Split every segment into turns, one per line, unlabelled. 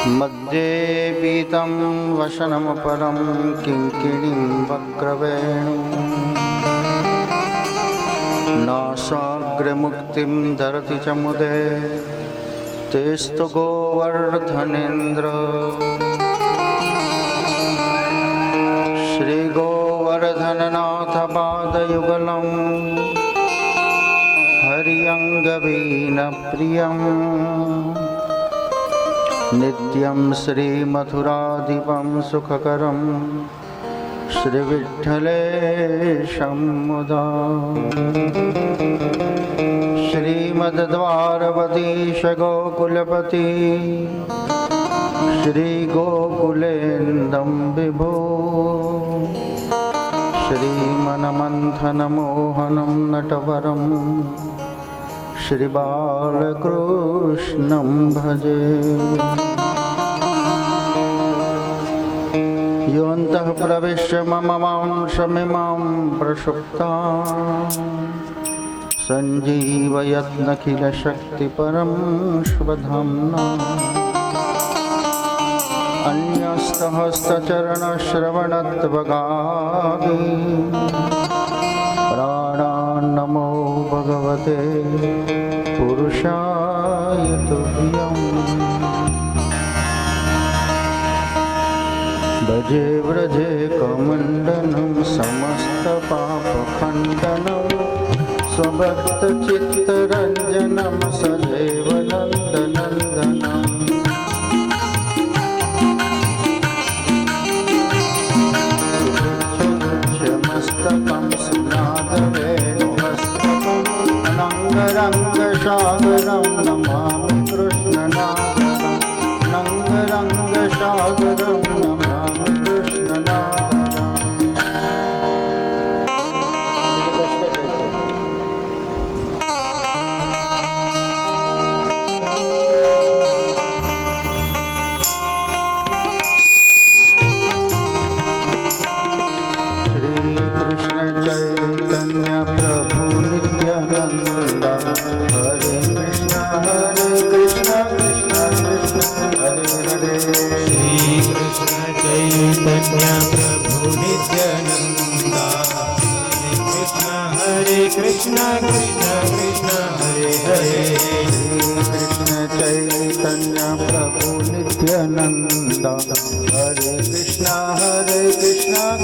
मध्ये पीतं वसनमपरं किङ्किणीं वक्रवेणु नासाग्रमुक्तिं धरति च मुदे तेस्तु गोवर्धनेन्द्र श्रीगोवर्धननाथ पादयुगलं हरिअङ्गवीनप्रियम् नित्यं श्रीमथुराधिपं सुखकरं श्रीविठ्ठलेशं मुदा श्रीमद्द्वारवतीश गोकुलपति श्रीगोकुलेन्दं विभो श्रीमन्मन्थनमोहनं नटवरं श्रीबालकृष्णं भजे। योऽन्तः प्रविश्य मम मांसमिमां प्रसुप्तां सञ्जीवयत्नखिलशक्तिपरं स्वधाम्ना अन्यस्तहस्तचरणश्रवणत्वगादि प्राणान्नमो भगवते पुरुषाय तुभ्यम्। भजे व्रजे कमण्डनं समस्तपापखण्डनं स्वभक्तचित्तरञ्जनं सदैव नन्दनन्दनम् मस्तकं स्नातवेणुमस्तकम् अनङ्गरङ्गसागरं नमामि कृष्णनागरं नङ्गरङ्गसागरं नमामि कृष्णनागरम्। चैतन्य प्रभु नित्यानंद हरे कृष्ण कृष्ण कृष्ण हरे हरे।
श्री कृष्ण चैतन्य प्रभु नित्यानंद हरे कृष्ण कृष्ण कृष्ण हरे हरे।
श्री कृष्ण चैतन्य प्रभु नित्यानंद हरे कृष्ण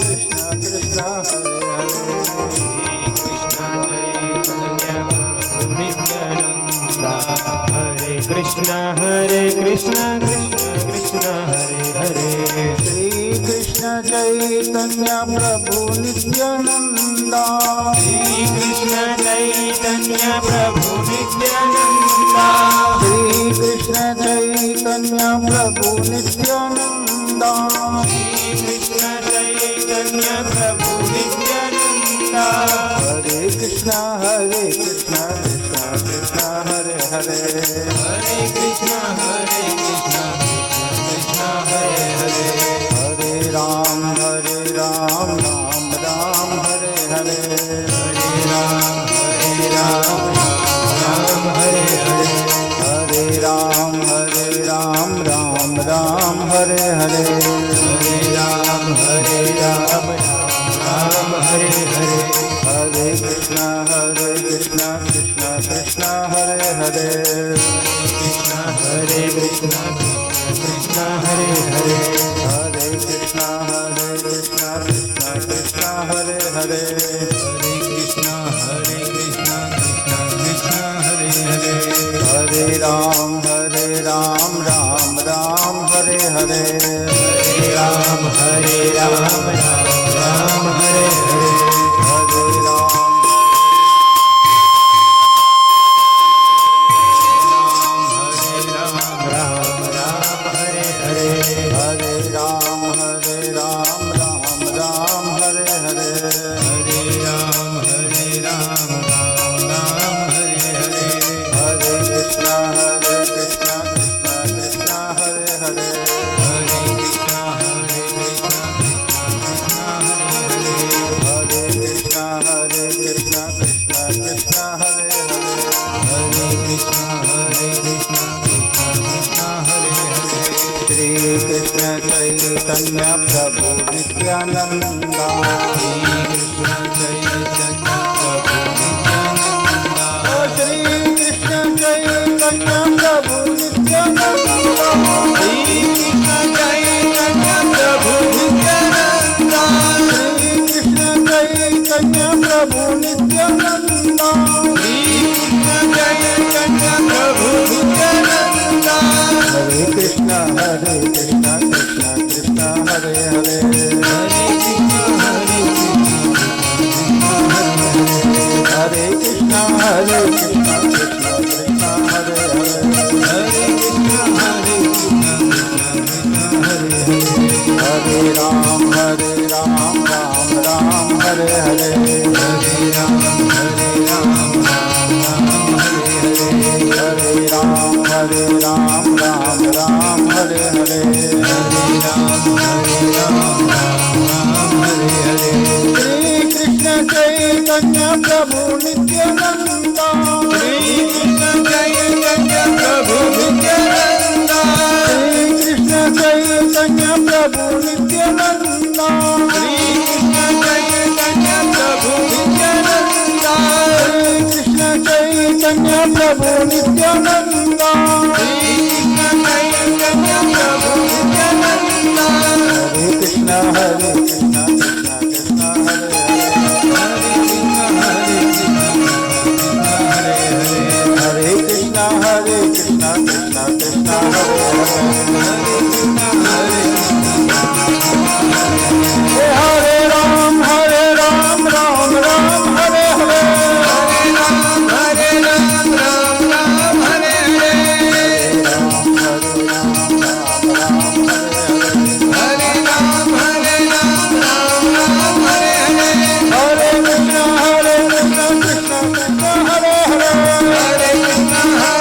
कृष्ण कृष्ण हरे हरे।
हरे कृष्ण कृष्ण कृष्ण हरे हरे।
श्री कृष्ण चैतन्य प्रभु नित्यानंद
श्री कृष्ण चैतन्य प्रभु नित्यानंद
श्री कृष्ण चैतन्य प्रभु नित्यानंद
श्री कृष्ण चैतन्य प्रभु नित्यानंद।
हरे कृष्ण कृष्ण कृष्ण हरे हरे।
हरे कृष्ण कृष्ण कृष्ण हरे हरे।
हरे राम राम राम हरे हरे।
हरे राम राम हरे हरे।
हरे राम राम राम हरे हरे।
हरे राम राम हरे हरे।
हरे कृष्ण कृष्ण कृष्ण हरे हरे।
कृष्ण कृष्ण कृष्ण हरे हरे।
हरे कृष्ण कृष्ण कृष्ण हरे हरे।
हरे कृष्ण कृष्ण कृष्ण हरे हरे।
हरे राम राम हरे हरे।
हरे राम राम हरे हरे।
हरे राम
राम हरे हरे।
हरे राम राम हरे हरे।
हरे राम राम हरे हरे।
हरे कृष्ण कृष्ण कृष्ण हरे हरे।
हरे कृष्ण कृष्ण हरे हरे।
हरे कृष्ण कृष्ण कृष्ण हरे हरे।
हरे कृष्ण कृष्ण कृष्ण हरे हरे।
श्री कृष्ण चैतन्य प्रभु नित्यानंदा श्री कृष्ण चैतन्य प्रभु नित्यानंदा श्री कृष्ण चैतन्य प्रभु नित्यानंदा श्री कृष्ण चैतन्य प्रभु नित्यानंदा श्री कृष्ण चैतन्य प्रभु नित्यानंदा हरे कृष्ण कृष्ण कृष्ण हरे हरे हरे कृष्ण कृष्ण कृष्ण हरे हरे हरे राम राम राम हरे हरे हरे राम राम राम हरे हरे श्री कृष्ण चैतन्य प्रभु नित्यानंदा श्री कृष्ण चैतन्य प्रभु नित्यानंदा श्री कृष्ण चैतन्य प्रभु नित्यानंदा श्री कृष्ण चैतन्य प्रभु नित्यानंदा श्री कृष्ण चैतन्य प्रभु नित्यानंदा श्री कृष्ण चैतन्य प्रभु नित्यानंदा हरे कृष्ण कृष्ण कृष्ण हरे हरे कृष्ण कृष्ण कृष्ण हरे हरे राम राम राम हरे हरे हरे राम राम हरे हरे हरे राम राम हरे हरे हरे कृष्ण कृष्ण कृष्ण हरे हरे हरे कृष्ण कृष्ण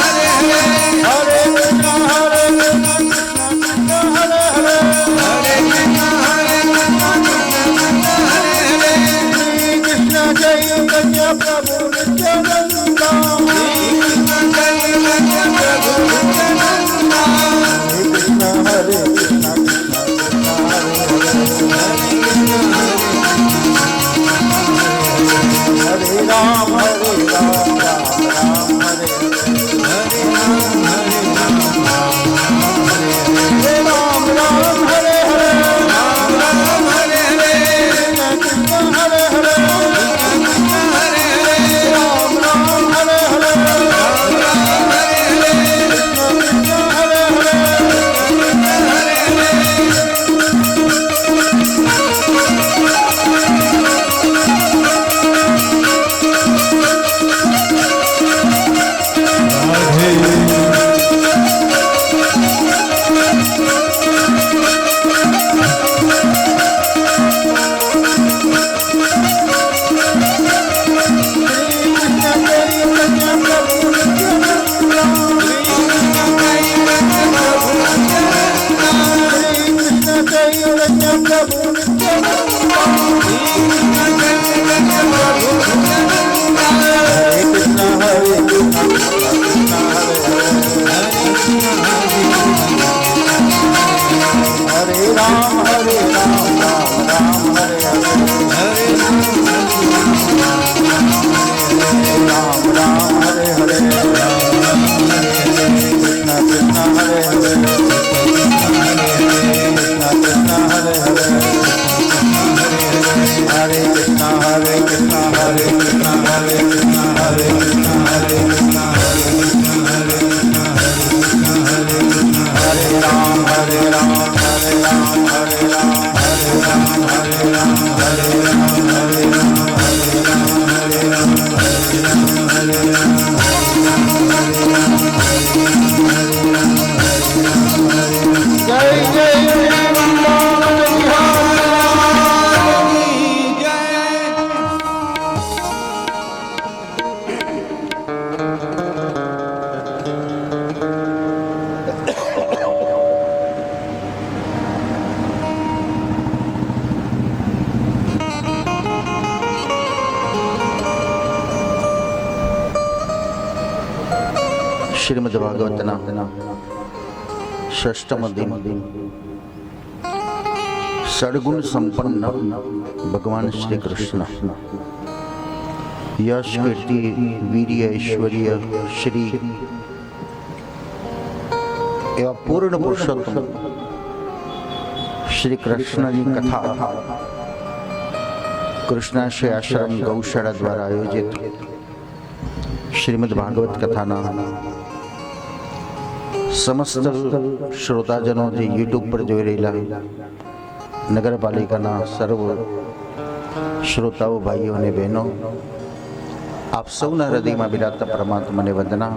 हरे हरे हरे कृष्ण कृष्ण हरे हरे हरे कृष्ण श्री कृष्ण चैतन्य प्रभु नित्यानंदा श्री कृष्ण चैतन्य प्रभु नित्यानंदा हरे कृष्ण कृष्ण कृष्ण हरे हरे हरे राम राम हरे हरे हरे राम हरे हरे राम हरे हरे कृष्ण हरे हरे कृष्ण हरे हरे राम हरे हरे राम हरे हरे कृष्ण हरे हरे कृष्ण हरे हरे हरे राम राम हरे हरे हरे राम हरे हरे कृष्ण कृष्ण हरे हरे कृष्ण कृष्ण हरे हरे हरे कृष्ण हरे कृष्ण हरे कृष्ण हरे कृष्ण हरे कृष्ण हरे कृष्ण हरे राम हरे राम हरे राम हरे राम हरे राम हरे राम हरे राम हरे राम हरे राम हरे राम हरे राम जय जय वृंदावन बिहारी जय।
श्रीमद्भागवतना षष्ठम दिन सद्गुण संपन्न भगवान श्री कृष्ण यश कीर्ति वीर्य ऐश्वर्य श्री एवं पूर्ण पुरुषोत्तम श्री कृष्ण की कथा कृष्णाश्रय आश्रम गौशाला द्वारा आयोजित श्रीमद् भागवत कथाना समस्त श्रोताजनों જે યુટ્યુબ પર જોઈ રહેલા નગરપાલિકાના સર્વ શ્રોતાઓ ભાઈઓ અને બહેનો આપ સૌના હૃદયમાં બિરાજતા પરમાત્માને વંદના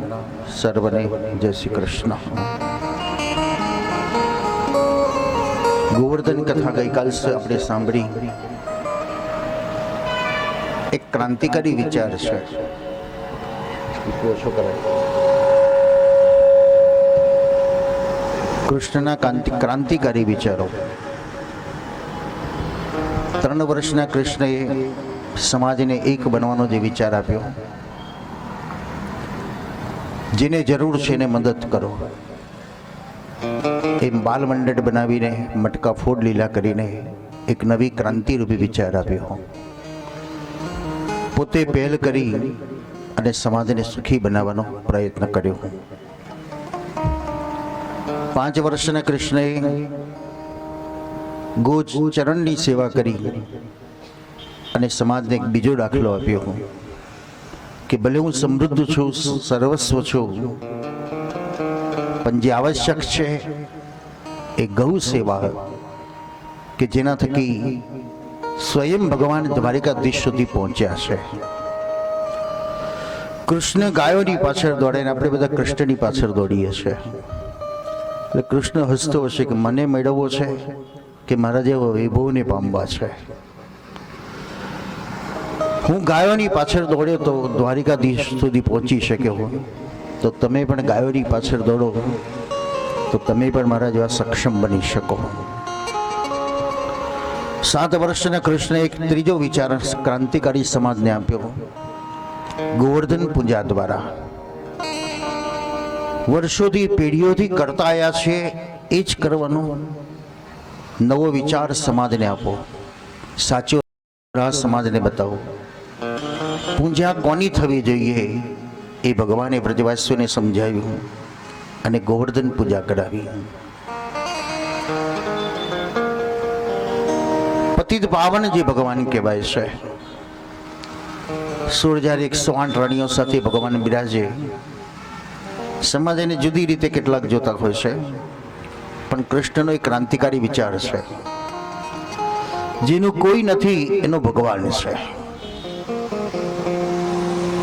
સર્વને જય શ્રી કૃષ્ણ. ગોવર્ધન કથા ગઈકાલ આપણે સાંભળી. એક ક્રાંતિકારી વિચાર છે. કૃષ્ણના ક્રાંતિકારી વિચારો. 3 વર્ષના કૃષ્ણએ સમાજને એક બનવાનો જે વિચાર આપ્યો, જેને જરૂર છે એને મદદ કરો, એમ બાલ મંડળ બનાવીને મટકા ફોડ લીલા કરીને એક નવી ક્રાંતિરૂપી વિચાર આપ્યો. પોતે પહેલ કરી અને સમાજને સુખી બનાવવાનો પ્રયત્ન કર્યો. 5 વર્ષના કૃષ્ણએ ગોચરણની સેવા કરી અને સમાજને એક બીજો દાખલો આપ્યો કે ભલે હું સમૃદ્ધ છું, સર્વસ્વ છું, પણ જે આવશ્યક છે એ ગૌ સેવા, કે જેના થકી સ્વયં ભગવાન દ્વારિકાધીશ સુધી પહોંચ્યા છે. કૃષ્ણ ગાયોની પાછળ દોડે ને આપણે બધા કૃષ્ણની પાછળ દોડીએ છીએ. એટલે કૃષ્ણ હસતો હશે કે મને મેળવવો છે કે મારા જેવો વૈભવને પામવા છે. હું ગાયોની પાછળ દોડ્યો તો દ્વારિકાધીશ સુધી પહોંચી શક્યો, તો તમે પણ ગાયોની પાછળ દોડો તો તમે પણ મારા જેવા સક્ષમ બની શકો. 7 વર્ષના કૃષ્ણે એક ત્રીજો વિચાર ક્રાંતિકારી સમાજને આપ્યો ગોવર્ધન પૂજા દ્વારા. વર્ષોથી પેઢીઓથી કરતા આવ્યા છે એ જ કરવાનો નવો વિચાર સમાજને આપો, સાચો રાહ સમાજને બતાવો. પૂજા કોની થવી જોઈએ એ ભગવાને વ્રજવાસીઓને સમજાવ્યું અને ગોવર્ધન પૂજા કરાવી. પતિત પાવન જે ભગવાન કહેવાય છે, 16,108 રાણીઓ સાથે ભગવાન બિરાજે. સમાજ એને જુદી રીતે કેટલાક જોતા હોય છે, પણ કૃષ્ણનો એક ક્રાંતિકારી વિચાર છે. જેનું કોઈ નથી એનો ભગવાન છે.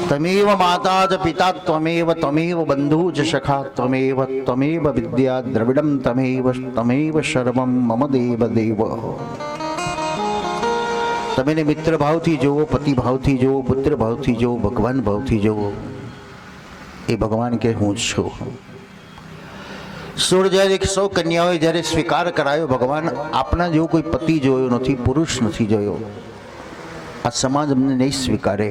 તમેવ માતા જ પિતા ત્વમેવ ત્વમેવ બંધુ જ સખા ત્વમેવ ત્વમેવ વિદ્યા દ્રવિડમ ત્વમેવ સર્વમ મમ દેવ દેવ. તમે મિત્ર ભાવથી જોવો, પતિ ભાવથી જોવો, પુત્ર ભાવથી જોવો, ભગવાન ભાવથી જોવો. એ ભગવાન કે હું જ છું. 16,100 કન્યાઓએ જ્યારે સ્વીકાર કરાયો, ભગવાન આપના જેવો કોઈ પતિ જોયો નથી, પુરુષ નથી જોયો, આ સમાજ અમને નહીં સ્વીકારે,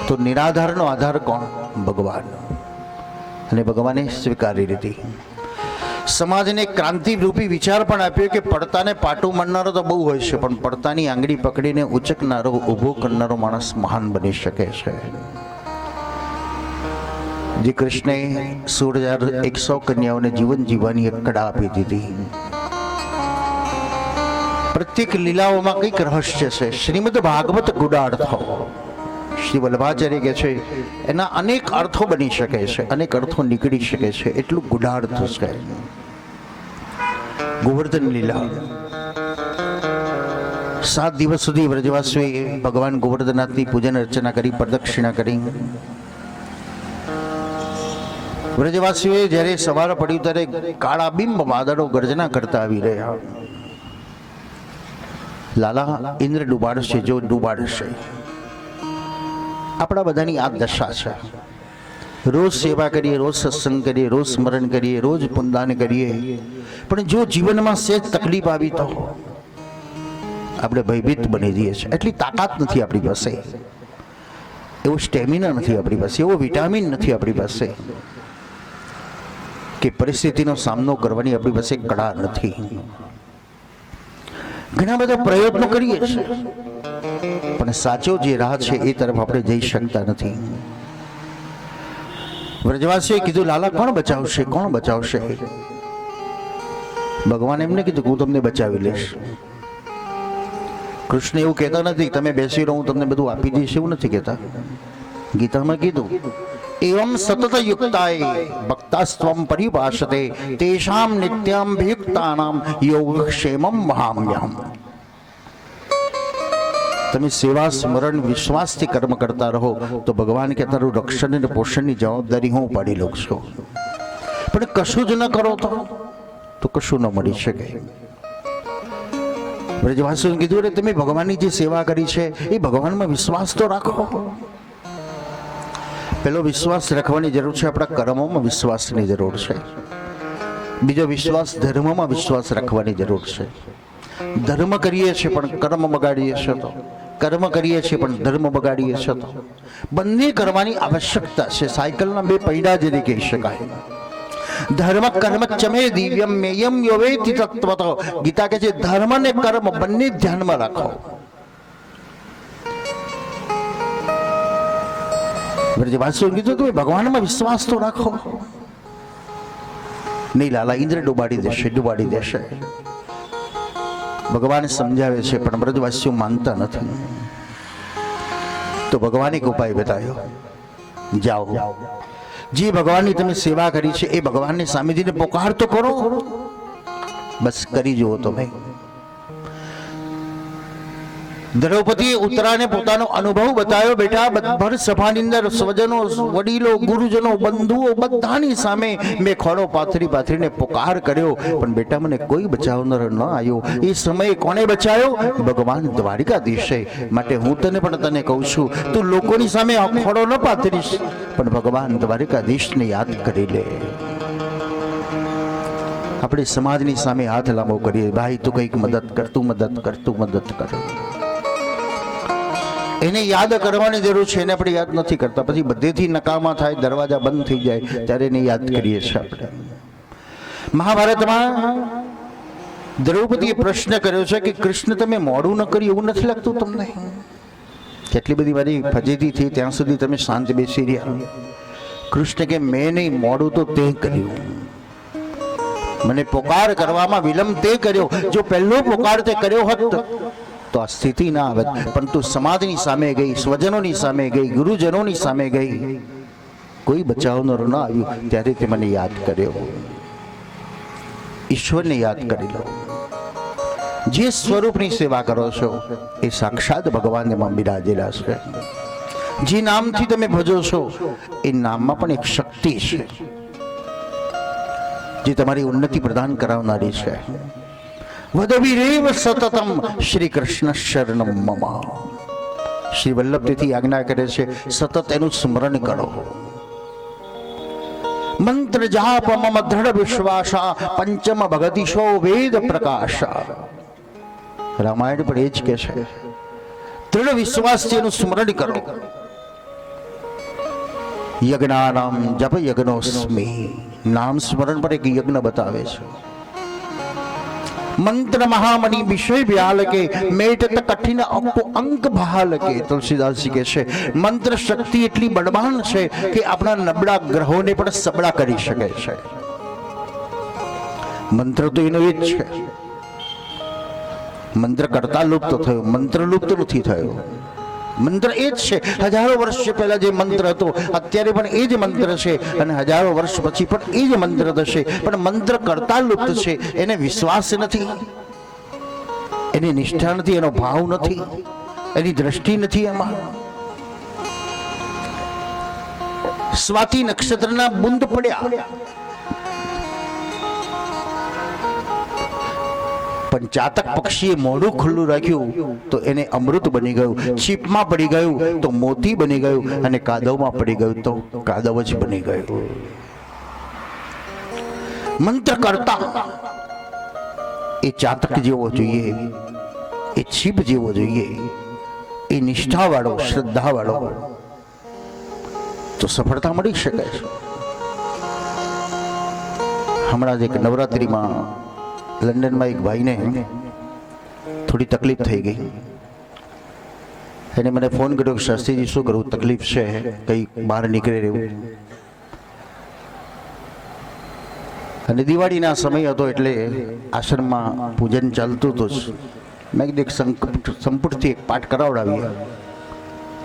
તો નિરાધારનો આધાર કોણ? ભગવાન. અને ભગવાને સ્વીકારી લીધી. સમાજને ક્રાંતિરૂપી વિચાર પણ આપ્યો કે પડતાને પાટું મારનારો તો બહુ હોય છે, પણ પડતાની આંગળી પકડીને ઉચકનારો, ઊભો કરનારો માણસ મહાન બની શકે છે. જે કૃષ્ણે 16,100 કન્યાઓને જીવન જીવવાની એક કળા આપી દીધી. પ્રત્યેક લીલાઓમાં કંઈક રહસ્ય છે. શ્રીમદ ભાગવત ગુડાર્થો, શ્રી વલ્લભાચાર્ય કહે છે, એના અનેક અર્થો બની શકે છે, અનેક અર્થો નીકળી શકે છે, એટલું ગુડાર્થ છે. ગોવર્ધન લીલા 7 દિવસ સુધી વ્રજવાસીઓએ ભગવાન ગોવર્ધનનાથની પૂજન અર્ચના કરી, પ્રદક્ષિણા કરી. વ્રજવાસીઓએ જ્યારે સવાર પડ્યું ત્યારે કાળા બિંબ વાદળો ગર્જના કરતા આવી રહ્યા. લાલા ઇન્દ્ર ડૂબાડશે, જો ડૂબાડશે. આપણા બધાની આ દશા છે. રોજ સેવા કરીએ, રોજ સત્સંગ કરીએ, રોજ સ્મરણ કરીએ, રોજ પુણ્યદાન કરીએ, પણ જો જીવનમાં સેજ તકલીફ આવી તો આપણે ભયભીત બની જઈએ છીએ. એટલી તાકાત નથી આપણી પાસે, એવો સ્ટેમિના નથી આપણી પાસે, એવો વિટામિન નથી આપણી પાસે કે પરિસ્થિતિનો સામનો કરવાની આપણી પાસે કળા નથી. ઘણા બધા પ્રયત્નો કરીએ છીએ, પણ સાચો જે રાહ છે એ તરફ આપણે જઈ શકતા નથી. વ્રજવાસીએ કીધું, લાલા કોણ બચાવશે, કોણ બચાવશે? ભગવાન એમને કીધું, હું તમને બચાવી લઈશ. કૃષ્ણ એવું કહેતા નથી તમે બેસી રહો હું તમને બધું આપી દઈશ, એવું નથી કહેતા. ગીતામાં કીધું, એવમ સતત યુક્તાય ભક્તાસ્ત્વમ પરિભાષતે તેષામ નિત્યાભિયુક્તાનામ યોગક્ષેમમ વહામ્યહમ. તમે સેવા સ્મરણ વિશ્વાસથી કર્મ કરતા રહો તો ભગવાન કે તારું રક્ષણ અને પોષણની જવાબદારી હું ઉપાડી લઉં છું. પણ કશું જ ન કરો તો કશું ન મળી શકે. બ્રજવાસીઓએ કીધું, તમે ભગવાનની જે સેવા કરી છે એ ભગવાનમાં વિશ્વાસ તો રાખો. પેલો વિશ્વાસ રાખવાની જરૂર છે, આપણા કર્મોમાં વિશ્વાસની જરૂર છે. બીજો વિશ્વાસ ધર્મમાં વિશ્વાસ રાખવાની જરૂર છે. ધર્મ કરીએ છીએ પણ કર્મ બગાડીએ છીએ તો, કર્મ કરીએ છીએ પણ ધર્મ બગાડીએ છીએ તો. બંને કરવાની આવશ્યકતા છે. સાયકલના બે પૈડા જેને કહી શકાય. ધર્મ કર્મ ચમે દિવ્યમ મેયમ યોવેતિ તત્વતો. ગીતા કહે છે ધર્મ ને કર્મ બંને ધ્યાનમાં રાખો. બ્રજવાસીઓએ કીધું, તમે ભગવાનમાં વિશ્વાસ તો રાખો. નહીં લાલા, ઇન્દ્ર ડૂબાડી દેશે. ભગવાન સમજાવે છે પણ બ્રજવાસીઓ માનતા નથી. તો ભગવાને એક ઉપાય બતાવ્યો, જાઓ જે ભગવાનની તમે સેવા કરી છે એ ભગવાનની સામેથી પોકાર તો કરો. બસ કરી જુઓ તમે. દ્રૌપદીએ ઉત્તરાને પોતાનો અનુભવ બતાવ્યો. બેટા, ભર સભાની અંદર સ્વજનો, વડીલો, ગુરુજનો, બંધુઓ બધાની સામે મેં ખોળો પાથરીને પોકાર કર્યો, પણ બેટા મને કોઈ બચાવનાર ન આવ્યો. એ સમયે કોને બચાવ્યો? ભગવાન દ્વારિકાધીશે. માટે હું તને કહું છું, તું લોકોની સામે ખોળો ન પાથરીશ, પણ ભગવાન દ્વારિકાધીશને યાદ કરી લે. આપણે સમાજની સામે હાથ લાંબો કરીએ, ભાઈ તું કંઈક મદદ કર, તું મદદ કર. એને યાદ કરવાની જરૂર છે, એને આપણે યાદ નથી કરતા. પછી બધેથી નકામા થાય, દરવાજા બંધ થઈ જાય ત્યારે એને યાદ કરીએ છીએ આપણે. મહાભારતમાં દ્રૌપદીએ પ્રશ્ન કર્યો છે કે કૃષ્ણ તમે મોડું ન કર્યું એવું નથી લાગતું તમને? કેટલી બધી મારી ફજેતી થઈ ત્યાં સુધી તમે શાંત બેસી રહ્યા. કૃષ્ણ કે મેં નહીં, મોડું તો તે કર્યું. મને પોકાર કરવામાં વિલંબ તે કર્યો. જો પહેલો પોકાર તે કર્યો હોત તો આ સ્થિતિ ના આવે. પણ તું સમાજની સામે ગઈ, સ્વજનોની સામે ગઈ, ગુરુજનોની સામે ગઈ, કોઈ બચાવનાર ન આવ્યું ત્યારે તે મને યાદ કર્યો. ઈશ્વરને યાદ કરી લો. જે સ્વરૂપની સેવા કરો છો એ સાક્ષાત ભગવાન એમાં બિરાજેલા છે. જે નામથી તમે ભજો છો એ નામમાં પણ એક શક્તિ છે જે તમારી ઉન્નતિ પ્રદાન કરાવનારી છે. વદવીરેવ સતતમ શ્રી કૃષ્ણ શરણમ મમ. શ્રી વલ્લભથી આજ્ઞા કરે છે સતત એનું સ્મરણ કરો. મંત્ર જાપ મમ દ્રઢ વિશ્વાસા પંચમ ભગતિશો વેદ પ્રકાશા. રામાયણ પણ એ જ કે છે, દ્રઢ વિશ્વાસથી એનું સ્મરણ કરો. યજ્ઞાનામ જપ યજ્ઞોસ્મિ. નામ સ્મરણ પર એક યજ્ઞ બતાવે છે. મંત્ર મહામણિ વિષય વ્યાલકે મેટત કઠિન અંક ભાલકે. તુલસીદાસજી કહે છે મંત્ર શક્તિ એટલી બળવાન છે કે આપણા નબળા ગ્રહોને પણ સબળા કરી શકે છે. મંત્ર તો એનો એ જ છે. મંત્ર કરતા લુપ્ત થયો, મંત્ર લુપ્ત નથી થયો. મંત્ર એ જ છે. હજારો વર્ષ પહેલા જે મંત્ર હતો અત્યારે પણ એ જ મંત્ર છે, અને હજારો વર્ષ પછી પણ એ જ મંત્ર થશે. પણ મંત્ર કરતા લુપ્ત છે. એને વિશ્વાસ નથી, એની નિષ્ઠા નથી, એનો ભાવ નથી, એની દ્રષ્ટિ નથી. એમાં સ્વાતિ નક્ષત્રના બુંદ પડ્યા, પણ ચાતક પક્ષીએ મોઢું ખુલ્લું રાખ્યું તો એને અમૃત બની ગયું. છીપમાં પડી ગયું તો મોતી બની ગયું, અને કાદવમાં પડી ગયું તો કાદવ જ બની ગયું. મંત્ર કરતા એ ચાતક જેવો જોઈએ, એ છીપ જેવો જોઈએ, એ નિષ્ઠાવાળો, શ્રદ્ધાવાળો, તો સફળતા મળી શકે છે. હમણાં જ એક નવરાત્રિમાં લંડનમાં એક ભાઈને થોડી તકલીફ થઈ ગઈ. એને મને ફોન કર્યો કે શાસ્ત્રીજી શું કરું, તકલીફ છે, કંઈ બહાર નીકળે રહેવું. અને દિવાળીના સમય હતો એટલે આશ્રમમાં પૂજન ચાલતું હતું જ. મેં કીધું એક સંપુટથી એક પાઠ કરાવડાવીએ,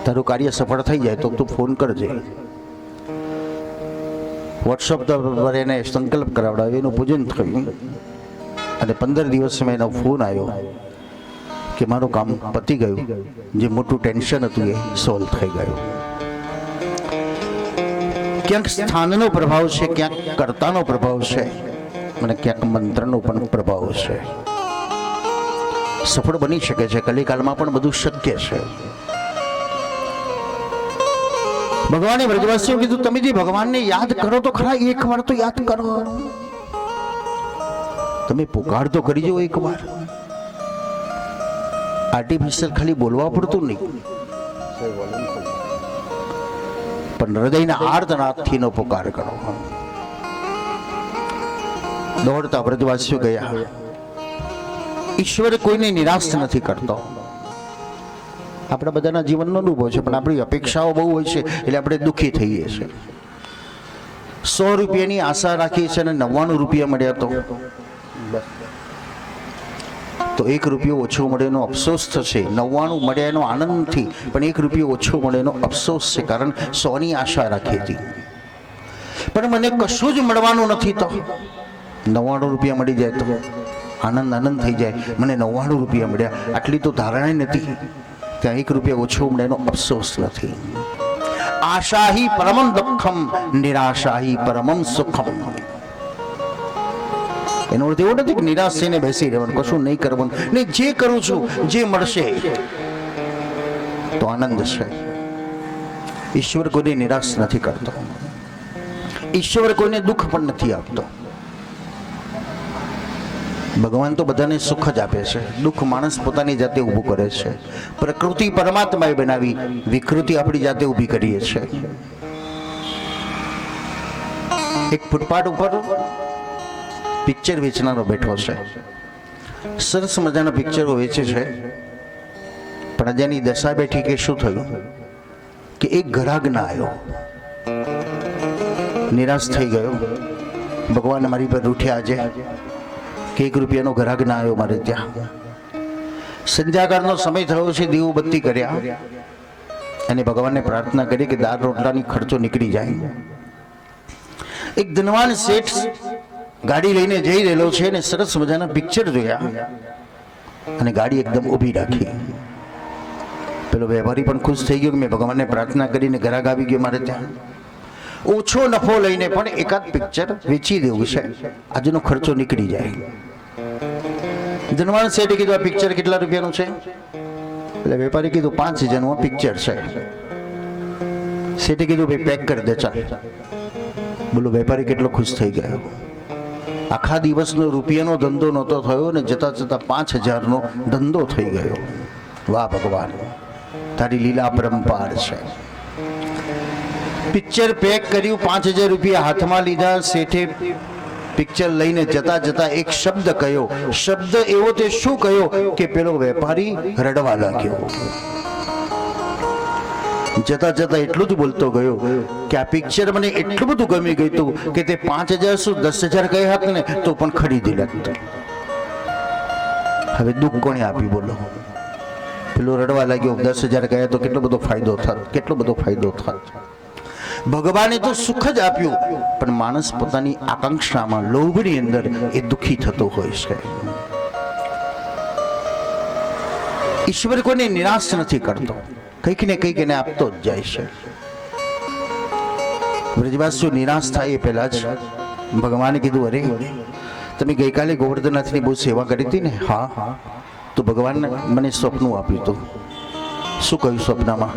તારું કાર્ય સફળ થઈ જાય તો તું ફોન કરજે. વોટ્સઅપ પર એને સંકલ્પ કરાવડાવ્યો, એનું પૂજન થયું અને 15 દિવસમાં એનો ફોન આવ્યો કે મારું કામ પતી ગયું, જે મોટું ટેન્શન હતું એ સોલ્વ થઈ ગયું. ક્યાંક સ્થાનનો પ્રભાવ છે, ક્યાંક કર્તાનો પ્રભાવ છે અને ક્યાંક મંત્રનો પણ પ્રભાવ છે. સફળ બની શકે છે, કલિકાલમાં પણ બધું શક્ય છે. ભગવાને વ્રજવાસીઓ કીધું તમે જે ભગવાનને યાદ કરો તો ખરા, એક વાર તો યાદ કરો, તમે પુકાર તો કરી જો એક વાર. આર્ટિફિશિયલ ખાલી બોલવા પડતું નહીં, પણ હૃદયના આર્તનાદથી નો પુકાર કરો. દોડતા વ્રજવાસીઓ ગયા. ઈશ્વર કોઈને નિરાશ નથી કરતો. આપણા બધાના જીવનનો અનુભવ છે, પણ આપણી અપેક્ષાઓ બહુ હોય છે એટલે આપણે દુઃખી થઈએ છીએ. 100 રૂપિયાની આશા રાખીએ છીએ અને 99 રૂપિયા મળ્યા તો 1 રૂપિયો ઓછો મળે એનો અફસોસ થશે. 99 મળ્યા એનો આનંદ નથી, પણ 1 રૂપિયો ઓછો મળે એનો અફસોસ છે, કારણ 100ની આશા રાખી હતી. પણ મને કશું જ મળવાનું નથી તો 99 રૂપિયા મળી જાય તો આનંદ થઈ જાય. મને 99 રૂપિયા મળ્યા, આટલી તો ધારણા નથી, ત્યાં 1 રૂપિયા ઓછો મળે એનો અફસોસ નથી. આશાહી પરમં દુઃખમ, નિરાશાહી પરમં સુખમ. એનો અર્થ એવો નથી કે નિરાશ થઈને બેસી રહેવાનું, કશું નહીં કરવાનું, ને જે કરું છું જે મળશે તો આનંદ છે. ઈશ્વર કોઈને નિરાશ નથી કરતો, ઈશ્વર કોઈને દુઃખ પણ નથી આપતો. ભગવાન તો બધાને સુખ જ આપે છે, દુઃખ માણસ પોતાની જાતે ઊભું કરે છે. પ્રકૃતિ પરમાત્માએ બનાવી, વિકૃતિ આપણી જાતે ઊભી કરીએ છીએ. એક ફૂટપાથ ઉપર પિક્ચર વેચનારો બેઠો છે, સરસ મજાના પિક્ચરો વેચે છે, પણ જેની દશા બેઠી કે શું થયું કે એક ગ્રાહક ના આવ્યો, નિરાશ થઈ ગયો. ભગવાન મારી પર રૂઠ્યા આજે કે 1 રૂપિયાનો ગ્રાહક ના આવ્યો મારે ત્યાં. સંધ્યાકાળનો સમય થયો છે, દીવબત્તી કર્યા અને ભગવાનને પ્રાર્થના કરી કે દાળ રોટલાની ખર્ચો નીકળી જાય. એક ધનવાન શેઠ ગાડી લઈને જઈ રહેલો છે ને સરસ મજાના પિક્ચર જોયા અને ગાડી એકદમ ઊભી રાખી. પેલો વેપારી પણ ખુશ થઈ ગયો કે મેં ભગવાનને પ્રાર્થના કરીને ગ્રાહક આવી ગયો મારે ત્યાં. ઓછો નફો લઈને પણ એકાદ પિક્ચર વેચી દેવું છે, આજનો ખર્ચો નીકળી જાય. ધનવાન શેઠે કીધું આ પિક્ચર કેટલા રૂપિયાનું છે? એટલે વેપારી કીધું 5000નું પિક્ચર છે. શેઠે કીધું ભાઈ પેક કરી દે ચાલ. બોલો વેપારી કેટલો ખુશ થઈ ગયો. આખા દિવસનો રૂપિયાનો ધંધો નહોતો થયો ને જતા જતા 5000નો ધંધો થઈ ગયો. વાહ ભગવાન, તારી લીલા પરંપાર છે. પિક્ચર પેક કર્યું, 5000 રૂપિયા હાથમાં લીધા. શેઠે પિક્ચર લઈને જતા જતા એક શબ્દ કહ્યો. શબ્દ એવો તે શું કહ્યો કે પેલો વેપારી રડવા લાગ્યો. જતા જતા એટલું જ બોલતો ગયો કે આ પિક્ચર મને એટલું બધું ગમી ગયું હતું કે તે 5000 શું 10000 કહ્યા હતા ને તો પણ ખરીદી લેત. હવે દુઃખ કોણે આપી બોલો? પેલો રડવા લાગ્યો. 10000 કહ્યા તો કેટલો બધો ફાયદો થાત, કેટલો બધો ફાયદો થાત. ભગવાને તો સુખ જ આપ્યું, પણ માણસ પોતાની આકાંક્ષામાં, લોભની અંદર એ દુઃખી થતો હોય છે. ઈશ્વર કોઈને નિરાશ નથી કરતો, કંઈક ને કંઈક એને આપતો જ જાય છે. વ્રજવાસીઓ નિરાશ થાય એ પહેલા જ ભગવાને કીધું અરે તમે ગઈકાલે ગોવર્ધનનાથની બહુ સેવા કરી હતી ને? હા. તો ભગવાનને મને સ્વપ્ન આપ્યું હતું. શું કહ્યું સ્વપ્નમાં?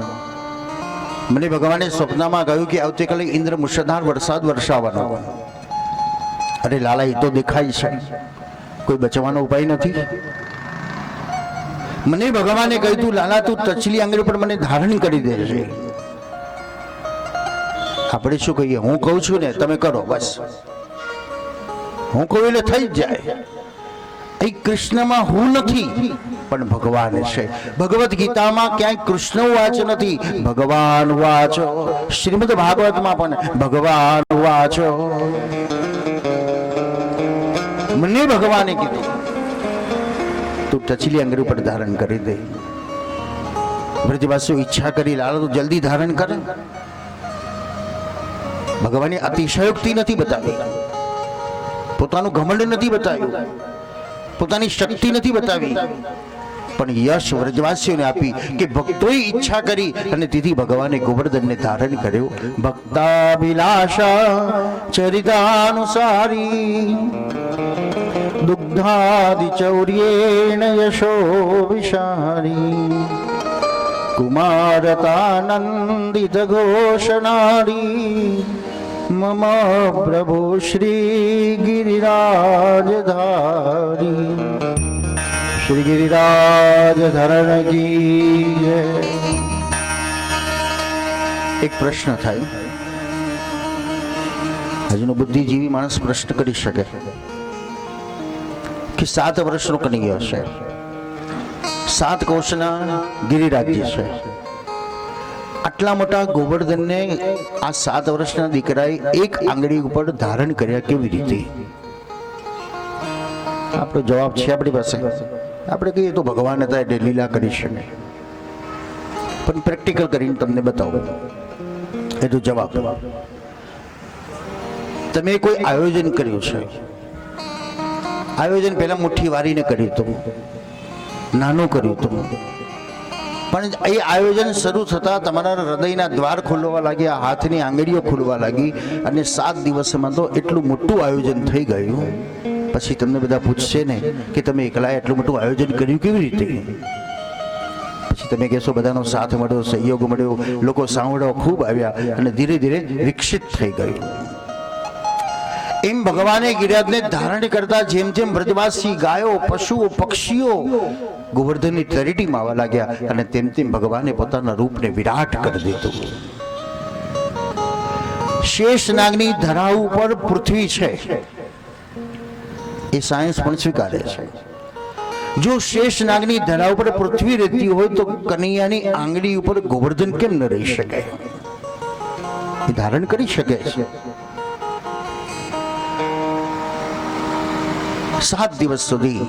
મને ભગવાને સ્વપ્નમાં કહ્યું કે આવતીકાલે ઇન્દ્ર મુશળધાર વરસાદ વરસાવવાનો. અરે લાલા એ તો દેખાય છે, કોઈ બચવાનો ઉપાય નથી. મને ભગવાને કહ્યું તું લાલા તું ટચલી આંગળી પર મને ધારણ કરી દેજે. આપણે શું કહીએ? હું કહું છું ને તમે કરો બસ. હું કહું એટલે થઈ જ જાય. એ કૃષ્ણમાં હું નથી પણ ભગવાન છે. ભગવદ્ ગીતામાં ક્યાંય કૃષ્ણ વાચ નથી, ભગવાન વાચો. શ્રીમદ ભાગવતમાં પણ ભગવાન વાચો. મને ભગવાને કીધું તું ટચલી આંગળી પર ધારણ કરી દે. બ્રજવાસીઓ ઈચ્છા કરી લાલો તું જલ્દી ધારણ કરે. ભગવાને અતિશયોક્તિ નથી બતાવી, પોતાનું ઘમંડ નથી બતાવ્યું, પોતાની શક્તિ નથી બતાવી, પણ યશ વ્રજવાસીઓને આપી કે ભક્તોએ ઈચ્છા કરી અને તેથી ભગવાને ગોવર્ધનને ધારણ કર્યો. ભક્તાભિલાષા ચરિતાનુસારી દુગ્ધાદિ ચૌર્યેણ યશો વિશારી કુમારતાનંદિત ઘોષણારી મમ પ્રભુ શ્રી ગિરિરાજધારી. શ્રી ગિરિરાજ ધરણ કી જય. એક પ્રશ્ન થાય, હજુનો બુદ્ધિજીવી માણસ પ્રશ્ન કરી શકે કે 7 વર્ષનો કનૈયો છે, 7 કોષના ગિરિરાજ્ય છે. આટલા મોટા ગોવર્ધનને આ 7 વર્ષના દીકરાએ એક આંગળી ઉપર ધારણ કર્યા કેવી રીતે? આપણો જવાબ છે આપણી પાસે. આપણે કહીએ તો ભગવાન હતા એટલે લીલા કરી શકે, પણ પ્રેક્ટિકલ કરીને તમને બતાવો એ તો જવાબ. તમે કોઈ આયોજન કર્યું છે, આયોજન પહેલા મુઠ્ઠી વારીને કર્યું હતું, નાનું કર્યું હતું, પણ એ આયોજન શરૂ થતા તમારા હૃદયના દ્વાર ખોલવા લાગ્યા, હાથની આંગળીઓ ખોલવા લાગી અને 7 દિવસમાં તો એટલું મોટું આયોજન થઈ ગયું. પછી તમને બધા પૂછશે ને કે તમે એકલાએ એટલું મોટું આયોજન કર્યું કેવી રીતે? પછી તમે કહેશો બધાનો સાથ મળ્યો, સહયોગ મળ્યો, લોકો સાંભળવા ખૂબ આવ્યા અને ધીરે ધીરે વિકસિત થઈ ગયું. એમ ભગવાને ગિરિરાજને ધારણ કરતા જેમ જેમ વ્રજવાસી ગાયો, પશુઓ, પક્ષીઓ ગોવર્ધનની તરીટીમાં આવવા લાગ્યા અને તેમ તેમ ભગવાને પોતાના રૂપને વિરાટ કરી દીધું. શેષ નાગની ધરા ઉપર પૃથ્વી છે એ સાયન્સ પણ સ્વીકારે છે. જો શેષ નાગની ધરા ઉપર પૃથ્વી રહેતી હોય તો કનૈયાની આંગળી ઉપર ગોવર્ધન કેમ ન રહી શકે? એ ધારણ કરી શકે છે. 7 દિવસ સુધી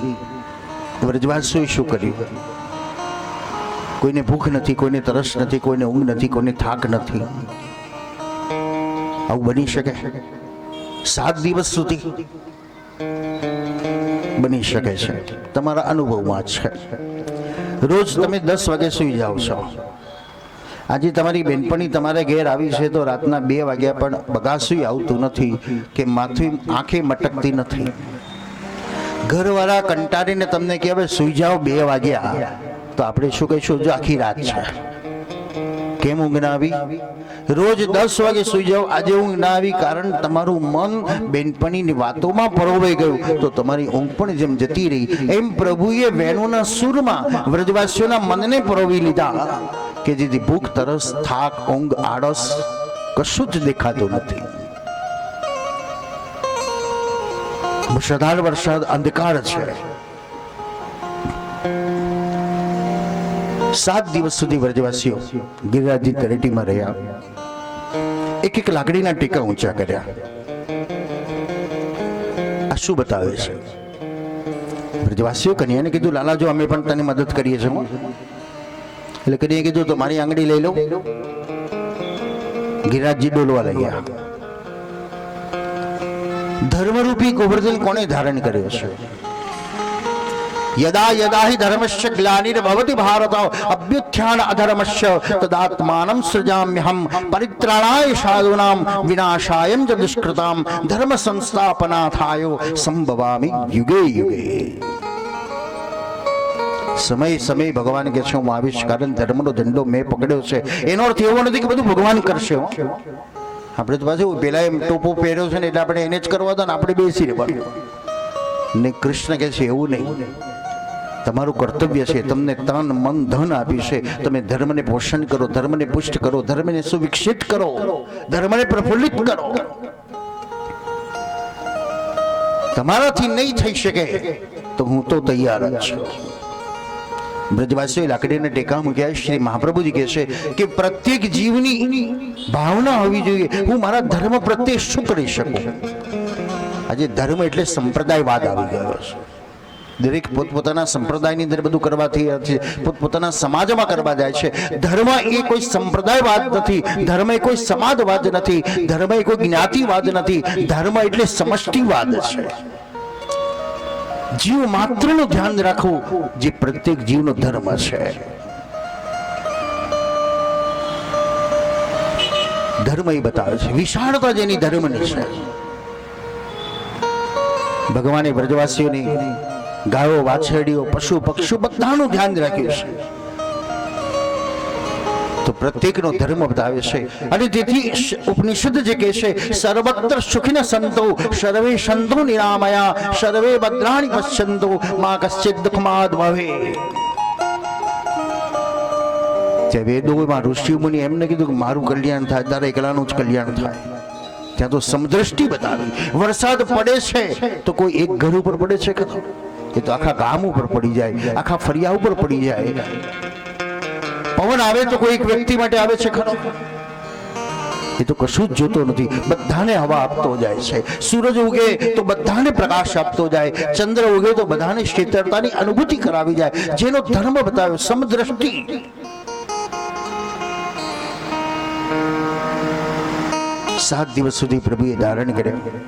વ્રજવાસીઓએ શું કર્યું? કોઈને ભૂખ નથી, કોઈને તરસ નથી, કોઈને ઊંઘ નથી, કોઈને થાક નથી. આવું બની શકે? 7 દિવસ સુધી બની શકે છે. તમારા અનુભવમાં છે. રોજ તમે 10 વાગે સુઈ જાઓ છો. આજે તમારી બેનપણી તમારે ઘેર આવી છે તો રાતના 2 વાગ્યા પણ બગાસું આવતું નથી કે માથું આંખે મટકતી નથી. ઘરવાળા કંટાળીને તમને કહે હવે સુઈ જાઓ 2 વાગ્યા, તો આપણે શું કહીશું? જો આખી રાત છે. કેમ ઊંઘ ના આવી? રોજ 10 વાગે સુઈ જાઓ, આજે ઊંઘ ના આવી કારણ તમારું મન બેનપણીની વાતોમાં પરોવાઈ ગયું, તો તમારી ઊંઘ પણ જેમ જતી રહી એમ પ્રભુએ વેણુના સૂરમાં વ્રજવાસીઓના મનને પરોવી લીધા કે જેથી ભૂખ, તરસ, થાક, ઊંઘ, આળસ કશું જ દેખાતું નથી. મુશળધાર વરસાદ, અંધકાર છે. 7 દિવસ સુધી વ્રજવાસીઓ ગિરિરાજની તળેટીમાં રહ્યા. એક એક લાકડીના ટેકા ઊંચા કર્યા. આ શું બતાવે છે? વ્રજવાસીઓ કન્યાને કીધું લાલા જો અમે પણ તને મદદ કરીએ છીએ. એટલે કન્યાએ કીધું તો મારી આંગળી લઈ લો. ગિરિરાજજી ડોલવા લાગ્યા. ધર્મરૂપી ગોવર્ધન કોણે ધારણ કર્યો છે? યદા યદા હિ ધર્મસ્ય ગ્લાનિર્ભવતિ ભારત અભ્યુત્થાન અધર્મસ્ય તદાત્માનં સૃજામ્યહમ પરિત્રાણાય સાધૂનાં વિનાશાય ચ દુષ્કૃતાં ધર્મ સંસ્થાપનાથાય સંભવામિ યુગે યુગે. સમય સમય ભગવાન કહે છે હું આવીશ, કારણ ધર્મનો ઝંડો મેં પકડ્યો છે. એનો અર્થ એવો નથી કે બધું ભગવાન કરશે. આપણે તો પાછું પેલા એમ ટોપો પહેર્યો છે ને એટલે આપણે એને જ કરવા દો ને આપણે બેસી રહેવાનું. ને કૃષ્ણ કહે છે એવું નહીં, તમારું કર્તવ્ય છે, તમને તન મન ધન આપ્યું છે, તમે ધર્મને પોષણ કરો, ધર્મને પુષ્ટ કરો, ધર્મને સુવિકસિત કરો, ધર્મને પ્રફુલ્લિત કરો. તમારાથી નહીં થઈ શકે તો હું તો તૈયાર જ છું. બ્રજવાસીઓ લાકડીને ટેકા મૂક્યા. શ્રી મહાપ્રભુજી કહે છે કે પ્રત્યેક જીવની ભાવના હોવી જોઈએ, હું મારા ધર્મ પ્રત્યે શું કરી શકું. આજે ધર્મ એટલે સંપ્રદાયવાદ આવી ગયો છે. દરેક પોતપોતાના સંપ્રદાયની અંદર બધું કરવાથી પોતપોતાના સમાજમાં કરવા જાય છે. ધર્મ એ કોઈ સંપ્રદાયવાદ નથી, ધર્મ એ કોઈ સમાજવાદ નથી, ધર્મ એ કોઈ જ્ઞાતિવાદ નથી. ધર્મ એટલે સમષ્ટિવાદ છે. જીવ માત્રનું ધ્યાન રાખવું જે પ્રત્યેક જીવનો ધર્મ છે. ધર્મ એ બતાવે છે વિશાળતા જેની ધર્મની છે. ભગવાને બ્રજવાસીઓની ગાયો, વાછરડીઓ, પશુ પક્ષીઓ બધાનું ધ્યાન રાખ્યું છે. તો પ્રત્યેકનો ધર્મ બતાવે છે. અને તેથી ઉપનિષદ જે કહે છે સર્વત્ર સુખિન સંતો સર્વે સંતો નિરામયા સર્વે ભદ્રાણિ પશ્યન્તો મા કશ્ચિત દુઃખમાદ ભવે. તે વેદોમાં ઋષિ મુનિ એમને કીધું કે મારું કલ્યાણ થાય, તારા એકલાનું જ કલ્યાણ થાય. ત્યાં તો સમદ્રષ્ટિ બતાવી. વરસાદ પડે છે તો કોઈ એક ઘર ઉપર પડે છે કે એ તો આખા ગામ ઉપર પડી જાય, આખા ફરિયા ઉપર પડી જાય. પવન આવે તો કોઈ એક વ્યક્તિ માટે આવે છે ખરો? એ તો કશું જ જોતો નથી, બધાને હવા આપતો જાય છે. સૂરજ ઉગે તો બધાને પ્રકાશ આપતો જાય, ચંદ્ર ઉગે તો બધાને શીતળતાની અનુભૂતિ કરાવી જાય. જેનો ધર્મ બતાવ્યો સમદ્રષ્ટિ. સાત દિવસ સુધી પ્રભુએ ધારણ કર્યા.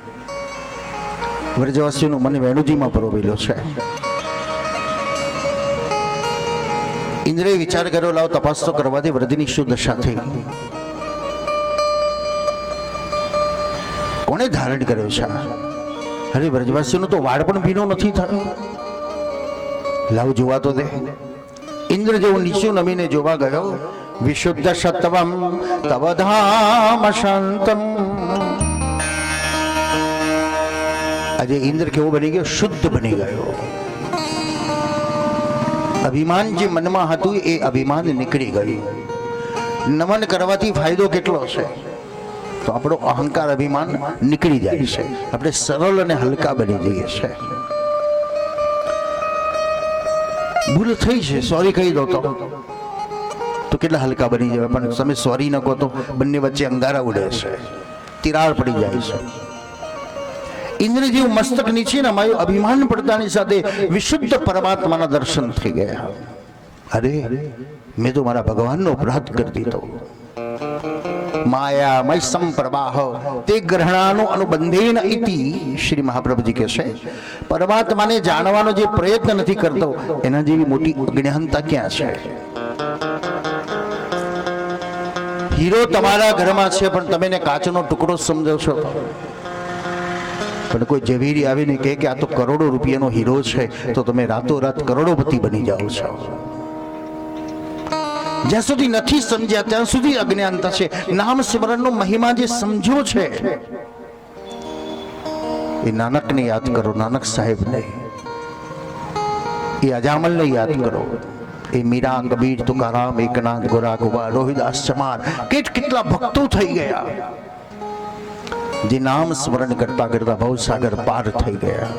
વ્રજવાસીઓનું મને વેણુજીમાં પરોવેલો છે. ઇન્દ્રએ વિચાર કર્યો લાવ તપાસ તો કરવાથી વ્રજની શું દશા થઈ. કોને ધારણ કર્યો છે? અરે વ્રજવાસીઓનો તો વાળ પણ ભીનો નથી થયો. લાવ જોવા તો દે. ઇન્દ્ર જેવું નીચું નમીને જોવા ગયો. વિશુદ્ધ સત્વમ તવ ધામ શાંતમ. આજે ઇન્દ્ર કેવો બની ગયો? શુદ્ધ બની ગયો. અભિમાન જે મનમાં હતું એ અભિમાન નીકળી ગયું. નમન કરવાથી ફાયદો કેટલો છે? તો આપણો અહંકાર અભિમાન નીકળી જાય છે. આપણે સરળ અને હલકા બની જઈએ છે. ભૂલ થઈ છે, સોરી કહી દો તો કેટલા હલકા બની જાય. પણ તમે સોરી ન કહો તો બંને વચ્ચે અંગારા ઉડે છે, તિરાડ પડી જાય છે. ઇન્દ્ર જેવું મસ્તક નીચે નમાયું. અભિમાન પડતાની સાથે વિશુદ્ધ પરમાત્માના દર્શન થઈ ગયા. અરે મેં તો મારા ભગવાનનો અપરાધ કરી દીધો. માયામય સંપ્રવાહ તે ગ્રહણાનો અનુબંધેન ઇતિ. શ્રી મહાપ્રભુજી કહે છે પરમાત્માને જાણવાનો જે પ્રયત્ન નથી કરતો એના જેવી મોટી અજ્ઞાનતા ક્યાં છે. હીરો તમારા ઘરમાં છે પણ તમે એને કાચનો ટુકડો સમજો છો. પણ કોઈ ઝવેરી આવીને કહે કે આ તો કરોડો રૂપિયાનો હીરો છે તો તમે રાતોરાત કરોડોપતિ બની જાઓ છો. જ્યાં સુધી નથી સમજ્યા ત્યાં સુધી અજ્ઞાનતા છે. નામ સ્મરણનો મહિમા જે સમજો છે એ નાનકને યાદ કરો, નાનક સાહેબને, એ અજામલને યાદ કરો, એ મીરા, કબીર, તુકારામ, એકનાથ, ગોરા ગોવા, રોહિદાસ, ચમાર, કેટલા ભક્તો થઈ ગયા જે નામ સ્મરણ કરતા કરતા ભવસાગર પાર થઈ ગયા.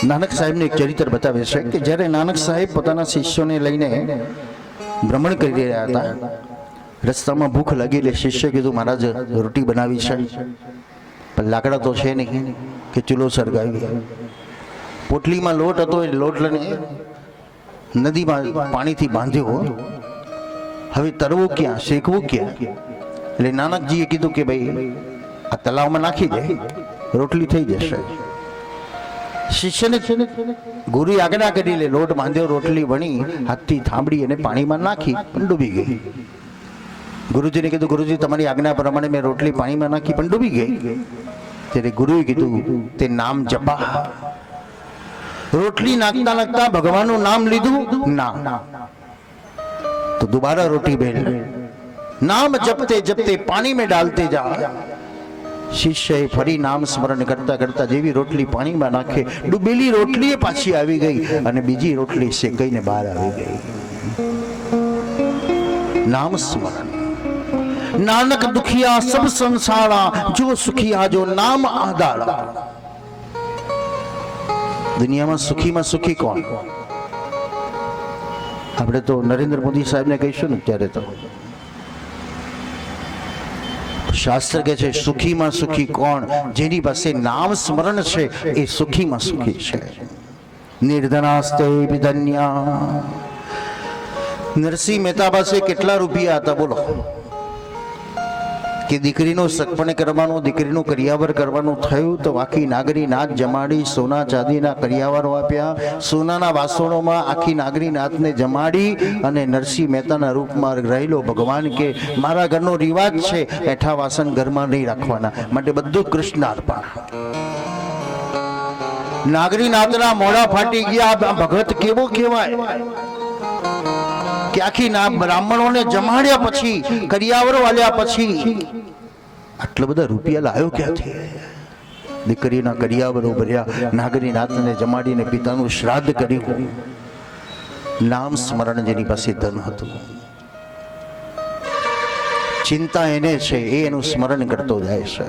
નાનક સાહેબને એક ચરિત્ર બતાવે છે કે જ્યારે નાનક સાહેબ પોતાના શિષ્યોને લઈને ભ્રમણ કરી રહ્યા હતા, રસ્તામાં ભૂખ લાગી એટલે શિષ્ય કીધું મહારાજ રોટી બનાવી છે પણ લાકડા તો છે નહીં કે ચૂલો સળગાવી. પોટલીમાં લોટ હતો એ લોટ લઈને નદીમાં પાણીથી બાંધ્યો. હવે તરવું ક્યાં, શેકવું ક્યાં? એટલે નાનકજીએ કીધું કે ભાઈ આ તલાવમાં નાખી દે, રોટલી થઈ જશે. શિષ્યને ગુરુએ આજ્ઞા કરી, લે લોટ બાંધ્યો, રોટલી વણી, હાથથી થાંભળી અને પાણીમાં નાખી પણ ડૂબી ગઈ. ગુરુજીને કીધું ગુરુજી તમારી આજ્ઞા પ્રમાણે મેં રોટલી પાણીમાં નાખી પણ ડૂબી ગઈ. ત્યારે ગુરુએ કીધું તે નામ જપા. રોટલી નાખતા નાખતા ભગવાનનું નામ લીધું ના તો दोबारा रोटी बेल. नाम जपते जपते पानी में डालते जा. शिष्य फरी नाम स्मरण करता करता जेवी रोटली पानी में नाखे डूबेली रोटली पाછી આવી ગઈ અને બીજી રોટલી શેકાઈને બહાર આવી ગઈ. नाम स्मरण. नानक दुखिया सब संसारा जो सुखिया जो नाम आधारा. દુનિયામાં સુખી કોણ? આપણે તો નરેન્દ્ર મોદી સાહેબને કહીશું ને ત્યારે તો શાસ્ત્ર કહે છે સુખીમાં સુખી કોણ? જેની પાસે નામ સ્મરણ છે એ સુખીમાં સુખી છે. નિર્ધનાસ્તે વિધન્યા. નરસિંહ મહેતા પાસે કેટલા રૂપિયા હતા બોલો? કે દીકરીનું સગપણ કરવાનું, દીકરીનું કરિયાવર કરવાનું થયું તો આખી નાગરી નાથ જમાડી, સોના ચાંદીના કરિયાવરો આપ્યા, સોનાના વાસણોમાં આખી નાગરી નાથને જમાડી, અને નરસિંહ મહેતાના રૂપમાં રહેલો ભગવાન કે મારા ઘરનો રિવાજ છે એઠા વાસણ ઘરમાં નહીં રાખવાના, માટે બધું કૃષ્ણ અર્પણ. નાગરી નાથના મોઢા ફાટી ગયા. આ ભગત કેવો કહેવાય કે આખી બ્રાહ્મણોને જમાડ્યા પછી, કરિયાવરો આલ્યા પછી આટલા બધા રૂપિયા લાવ્યો ક્યાંથી? દીકરીના કરિયાવરો ભર્યા, નાગરી નાથને જમાડીને પિતાનું શ્રાદ્ધ કર્યું. નામ સ્મરણ જેની પાસે ધન હતું. ચિંતા એને છે, એ એનું સ્મરણ કરતો જાય છે.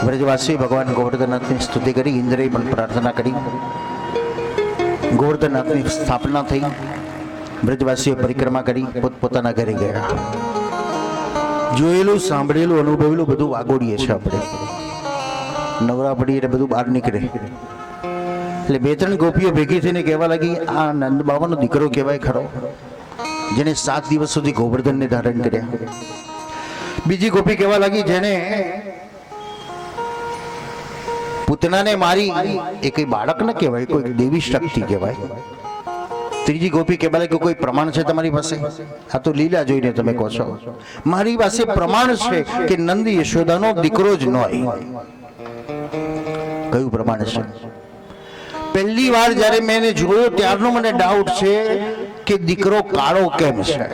વ્રજવાસી ભગવાન ગોવર્ધનનાથની સ્તુતિ કરી, ઇન્દ્રએ પણ પ્રાર્થના કરી. ગોવર્ધનનાથની સ્થાપના થઈ. વ્રજવાસીઓ પરિક્રમા કરી, પોતપોતાના ઘરે ગયા. જોયેલું, સાંભળેલું, અનુભવેલું બધું વાગોડીએ છે આપણે. નવરા પડી એટલે બધું બહાર નીકળે. એટલે બે ત્રણ ગોપીઓ ભેગી થઈને કહેવા લાગી, આ નંદ બાવાનો દીકરો કહેવાય ખરો, જેને 7 દિવસ સુધી ગોવર્ધનને ધારણ કર્યા. બીજી ગોપી કહેવા લાગી, જેને પૂતનાને મારી, એ કઈ બાળક ન કહેવાય, કોઈ દેવી શક્તિ કહેવાય. ત્રીજી ગોપી કહેવા લાગી, કોઈ પ્રમાણ છે તમારી પાસે? આ તો લીલા જોઈને તમે કહો છો. મારી પાસે પ્રમાણ છે કે નંદ યશોદાનો દીકરો જ ન હોય. કયું પ્રમાણ છે? પહેલી વાર જ્યારે મેં એને જોયો ત્યારનો મને ડાઉટ છે કે દીકરો કાળો કેમ છે?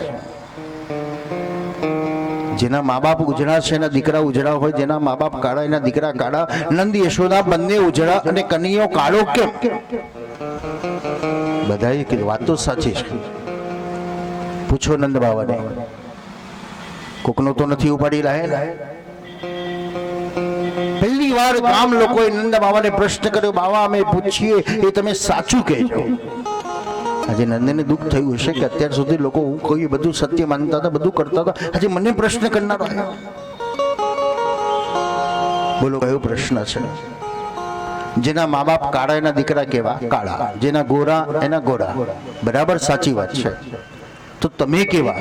જેના મા બાપ ઉજળા છે એના દીકરા ઉજળા હોય, જેના મા બાપ કાળા એના દીકરા કાળા. નંદ યશોદા બંને ઉજળા અને કનૈયો કાળો કેમ? બધાએ કીધું વાત તો સાચી છે. પૂછો નંદ બાવાને, કોકનો તો નથી ઉપાડી લાયા. પહેલી વાર ગામ લોકોએ નંદ બાવાને પ્રશ્ન કર્યો, બાવા અમે પૂછીએ એ તમે સાચું કહેજો. આજે નંદને દુઃખ થયું હશે કે અત્યાર સુધી લોકો હું કહ્યું બધું સત્ય માનતા હતા, બધું કરતા હતા, આજે મને પ્રશ્ન કરનારો આવ્યો. બોલો કયો પ્રશ્ન છે? જેના મા બાપ કાળા એના દીકરા કેવા? કાળા. જેના ગોરા એના ગોરા. બરાબર, સાચી વાત છે. તો તમે કેવા?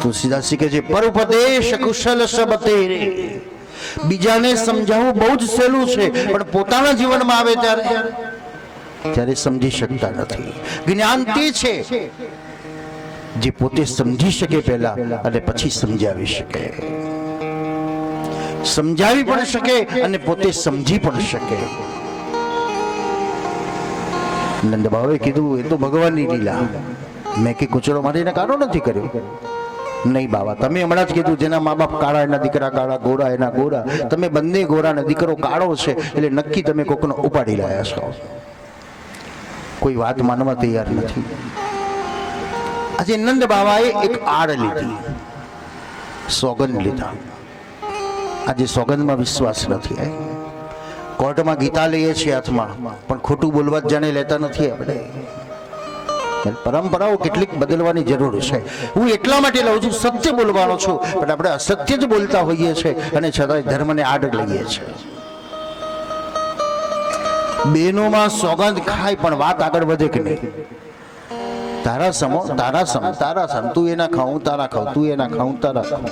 તુલસીદાસ કહે છે, પરોપદેશ કુશલ સબ તેરે. બીજાને સમજાવવું બહુ જ સહેલું છે, પણ પોતાના જીવનમાં આવે ત્યારે સમજી શકતા નથી. જ્ઞાન તે છે જે પોતે સમજી શકે પહેલા અને પછી સમજાવી શકે. સમજાવી પણ શકે અને પોતે સમજી પણ શકે. નંદ બાવાએ કીધું, એ તો ભગવાનની લીલા. મેં કે કુચરો મારીને કારો નથી કર્યો. નહીં બાવા, તમે હમણાં જ કીધું જેના મા બાપ કાળા એના દીકરા કાળા, ગોરા એના ગોરા. તમે બંને ગોરા ને દીકરો કાળો છે એટલે નક્કી તમે કોકનો ઉપાડી લાયા છો. કોઈ વાત માનવા તૈયાર નથી. આજે નંદ બાવાએ એક આડ લીધી, સોગંદ લીધા. આજે સોગંદમાં વિશ્વાસ નથી. કોર્ટમાં ગીતા લઈએ છીએ હાથમાં, પણ ખોટું બોલવા જ જાણે લેતા નથી આપણે. પરંપરાઓ કેટલીક બદલવાની જરૂર છે. હું એટલા માટે લઉં છું, સત્ય બોલવાનો છું, પણ આપણે અસત્ય જ બોલતા હોઈએ છીએ અને છતાંય ધર્મને આડ લઈએ છીએ. બેનોમાં સોગંદ ખાય પણ વાત આગળ વધે કે નહીં? તારા સમો તારા સમ, તારા સમ, તું એના ખાઉં તારા ખાઉં, તું એના ખાઉં તારા ખાઉં.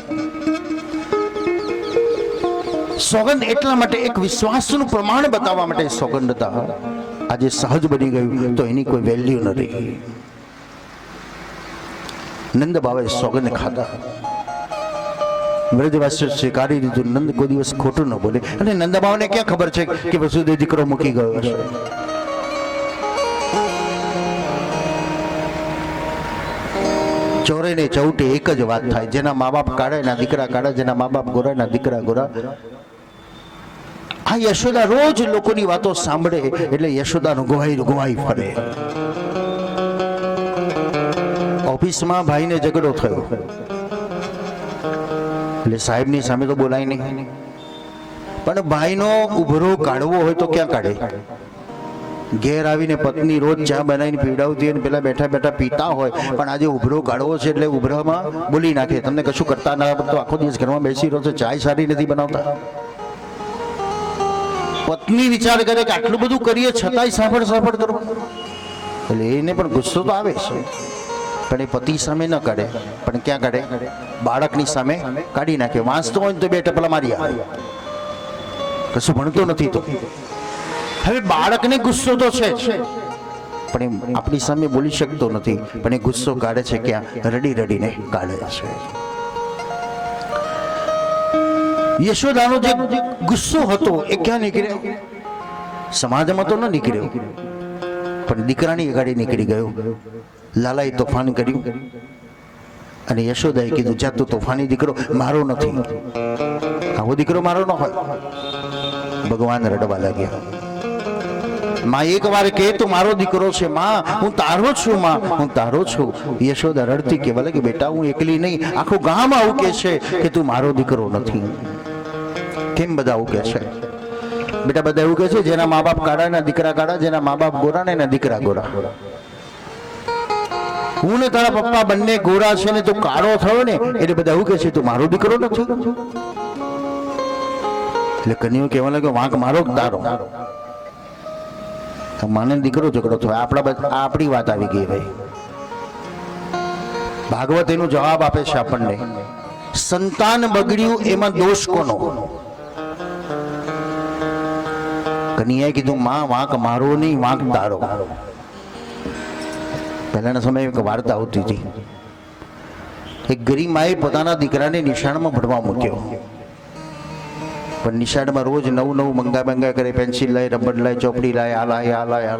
સોગંદ એટલા માટે એક વિશ્વાસનું પ્રમાણ બતાવવા માટે સોગંદ હતા. આજે સહજ બની ગયું તો એની કોઈ વેલ્યુ નથી. નંદ બાવાએ સોગંદ ખાધા. વ્રજવાસીઓ સ્વીકારી દીધું. નંદ કોઈ દિવસ ખોટું ન બોલે. અને નંદ બાવાને ક્યાં ખબર છે કે વસુદેવ દીકરો મૂકી ગયો હશે? ચોરે ને ચૌટે એક જ વાત થાય, જેના મા બાપ કાળા એના દીકરા કાળા, જેના મા બાપ ગોરા એના દીકરા ગોરા. આ યશોદા રોજ લોકોની વાતો સાંભળે એટલે યશોદા રૂગવાઈ ફરે. ઓફિસમાં ભાઈને ઝઘડો થયો, એટલે સાહેબની સામે તો બોલાય નહીં, પણ ભાઈનો ઉભરો કાઢવો હોય તો ક્યાં કાઢે? ઘેર આવીને પત્ની રોજ ચા બનાવીને પીવડાવતી અને પેલા બેઠા બેઠા પીતા હોય, પણ આજે ઉભરો કાઢવો છે એટલે ઉભરામાં બોલી નાખે, તમને કશું કરતા ના તો આખો દિવસ ઘરમાં બેસી રહો છો, ચાય સારી નથી બનાવતા. પત્ની વિચાર કરે કે આટલું બધું કરીએ છતાંય સાંભળ કરો, એટલે એને પણ ગુસ્સો તો આવે છે, પણ એ પતિ સામે ન કાઢે, પણ ક્યાં કાઢે? બાળકની સામે કાઢી નાખે. વાંચતો હોય તો બે ટપલા મારી આવે, કશું ભણતો નથી તો. હવે બાળકને ગુસ્સો તો છે જ, પણ એ આપણી સામે બોલી શકતો નથી, પણ એ ગુસ્સો કાઢે છે ક્યાં? રડી રડીને કાઢે છે. યશોદાનો જે ગુસ્સો હતો એ ક્યાં નીકળ્યો? સમાજમાં તો ન નીકળ્યો, પણ દીકરાની ગાડી નીકળી ગયો. લાલાએ તોફાન કર્યું અને યશોદાએ કીધું, જા તું તોફાની દીકરો મારો નથી, આવો દીકરો મારો ન હોય. ભગવાન રડવા લાગ્યા. માં એક વાર કે તું મારો દીકરો છે, માં હું તારો છું, માં હું તારો છું. યશોદા રડતી કહેવા લાગી, બેટા હું એકલી નહીં, આખું ગામ આવું કે છે કે તું મારો દીકરો નથી. કેમ બધા આવું કે છે? બેટા બધા એવું કે છે જેના મા બાપ કાળા એના દીકરા કાળા, જેના મા બાપ ગોરા ને એના દીકરા ગોરા. હું ને તારા પપ્પા બંને ગોરા છે ને તું કાળો થયો ને એટલે બધા એવું કે છે તું મારો દીકરો નથી. એટલે કન્યો કહેવા લાગ્યો, વાંક મારો તારો. માને દીકરો ઝઘડો થયો, આપણી વાત આવી ગઈ. ભાઈ ભાગવત એનો જવાબ આપે છે આપણને, સંતાન બગડ્યું એમાં દોષ કોનો? કન્યાએ કીધું, માં વાંક મારો નહીં, વાંક તારો. પહેલાના સમયે એક વાર્તા આવતી હતી. એક ગરીબ માએ પોતાના દીકરાને નિશાળમાં ભણવા મૂક્યો, પણ નિશાળમાં રોજ નવું મંગા કરે, પેન્સિલ લાય, રબર લાય, ચોપડી લાય, આ લાય.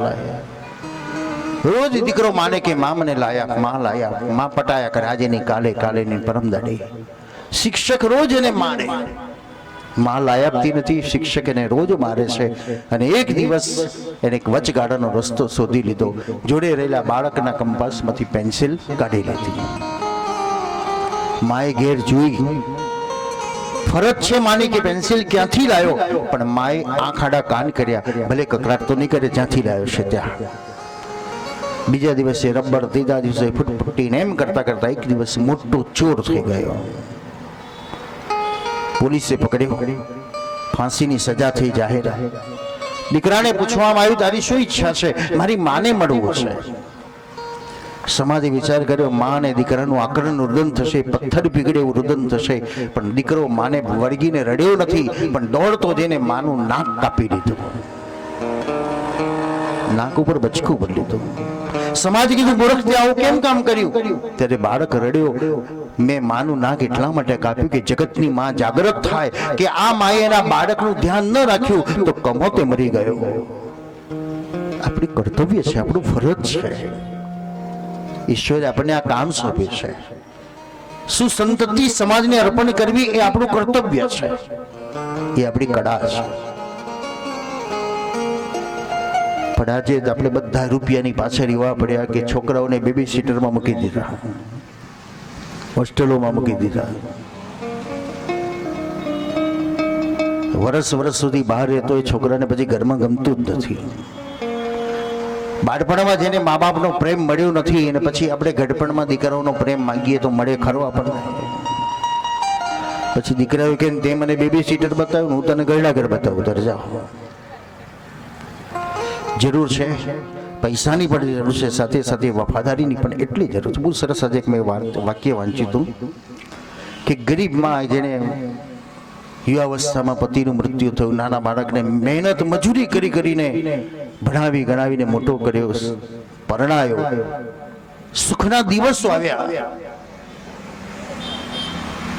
રોજ દીકરો માને કે માં મને લાયા, માં લાયા, માં પટાયા કરે, આજે નહીં કાલે નહીં પરમ દાડે. શિક્ષક રોજ એને મારે, માં લાય આપતી નથી, શિક્ષક એને રોજ મારે છે. અને એક દિવસ એને એક વચગાળાનો રસ્તો શોધી લીધો, જોડે રહેલા બાળકના કંપાસમાંથી પેન્સિલ કાઢી લીધી. માએ ઘેર જોઈ, ફરજ છે માની કે પેન્સિલ ક્યાંથી લાયો, પણ માએ આંખ આડા કાન કર્યા, ભલે કકડાટ તો નહીં કરે, જ્યાંથી લાયો છે ત્યાં. બીજા દિવસે રબર, ત્રીજા દિવસે ફૂટફૂટીને એમ કરતા કરતા એક દિવસ મોટો ચોર થઈ ગયો. પોલીસે પકડ્યો, ફાંસીની સજા થઈ જાહેર. દીકરાને પૂછવામાં આવ્યું, તારી શું ઈચ્છા છે? મારી માને મળવું છે. સમાજે વિચાર કર્યો, માં અને દીકરાનું આકરણ રુદન થશે, પથ્થર પીગળે એવું રુદન થશે, પણ દીકરો માને વળગીને રડ્યો નથી, પણ દોડતો જઈને માનું નાક કાપી દીધું, નાક ઉપર બચકું ભરી લીધું. સમાજ કીધું, મૂર્ખ તે આવું કેમ કામ કર્યું? ત્યારે બાળક રડ્યો, મેં માનું નાક એટલા માટે કાપ્યું કે જગતની માં જાગૃત થાય કે આ માએ એના બાળકનું ધ્યાન ન રાખ્યું તો કમોતે મરી ગયો. આપણી કર્તવ્ય છે, આપણું ફરજ છે. ઈશ્વરે આપણને આ કામ સોંપ્યું છે. સુસંતતિ સમાજને અર્પણ કરવી એ આપણું કર્તવ્ય છે, એ આપણી કળા છે. પણ આજે આપણે બધા રૂપિયાની પાછળ એવા પડ્યા કે છોકરાઓને બેબી સીટરમાં મૂકી દીધા, હોસ્ટેલોમાં મૂકી દીધા. વર્ષ સુધી બહાર રહેતો એ છોકરાને પછી ઘરમાં ગમતું જ નથી. બાળપણમાં જેને મા બાપનો પ્રેમ મળ્યો નથી અને પછી આપણે ઘડપણમાં દીકરાઓનો પ્રેમ માંગીએ તો મળે ખરો આપણને? પછી દીકરાઓ કે તે મને બેબી સીટર બતાવ્યું, હું તને ગરડા ઘર બતાવું, તારે જાઓ. જરૂર છે, પૈસાની પણ જરૂર છે, સાથે સાથે વફાદારીની પણ એટલી જરૂર છે. બહુ સરસ આજે મેં વાક્ય વાંચ્યું હતું કે ગરીબમાં જેને યુવાવસ્થામાં પતિનું મૃત્યુ થયું, નાના બાળકને મહેનત મજૂરી કરીને ભણાવી ગણાવીને મોટો કર્યો, પરણાયો, સુખના દિવસો આવ્યા,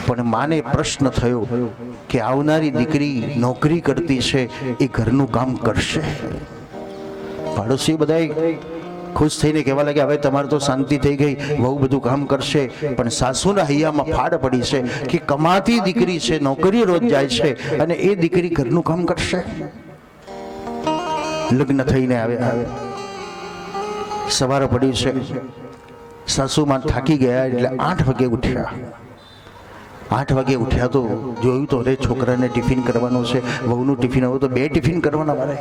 પણ માને પ્રશ્ન થયો કે આવનારી દીકરી નોકરી કરતી છે, એ ઘરનું કામ કરશે? પાડોશી બધા ખુશ થઈને કહેવા લાગ્યા, હવે તમારે તો શાંતિ થઈ ગઈ, બહુ બધું કામ કરશે, પણ સાસુના હૈયામાં ફાડ પડી છે કે કમાતી દીકરી છે, નોકરી રોજ જાય છે, અને એ દીકરી ઘરનું કામ કરશે. લગ્ન થઈને આવ્યા, સવારે પડી છે, સાસુમાં થાકી ગયા એટલે 8 વાગે ઉઠ્યા. 8 વાગે ઉઠ્યા તો જોયું તો અરે છોકરાને ટિફિન કરવાનું છે, વહુનું ટિફિન હવે તો 2 ટિફિન કરવાના મારે.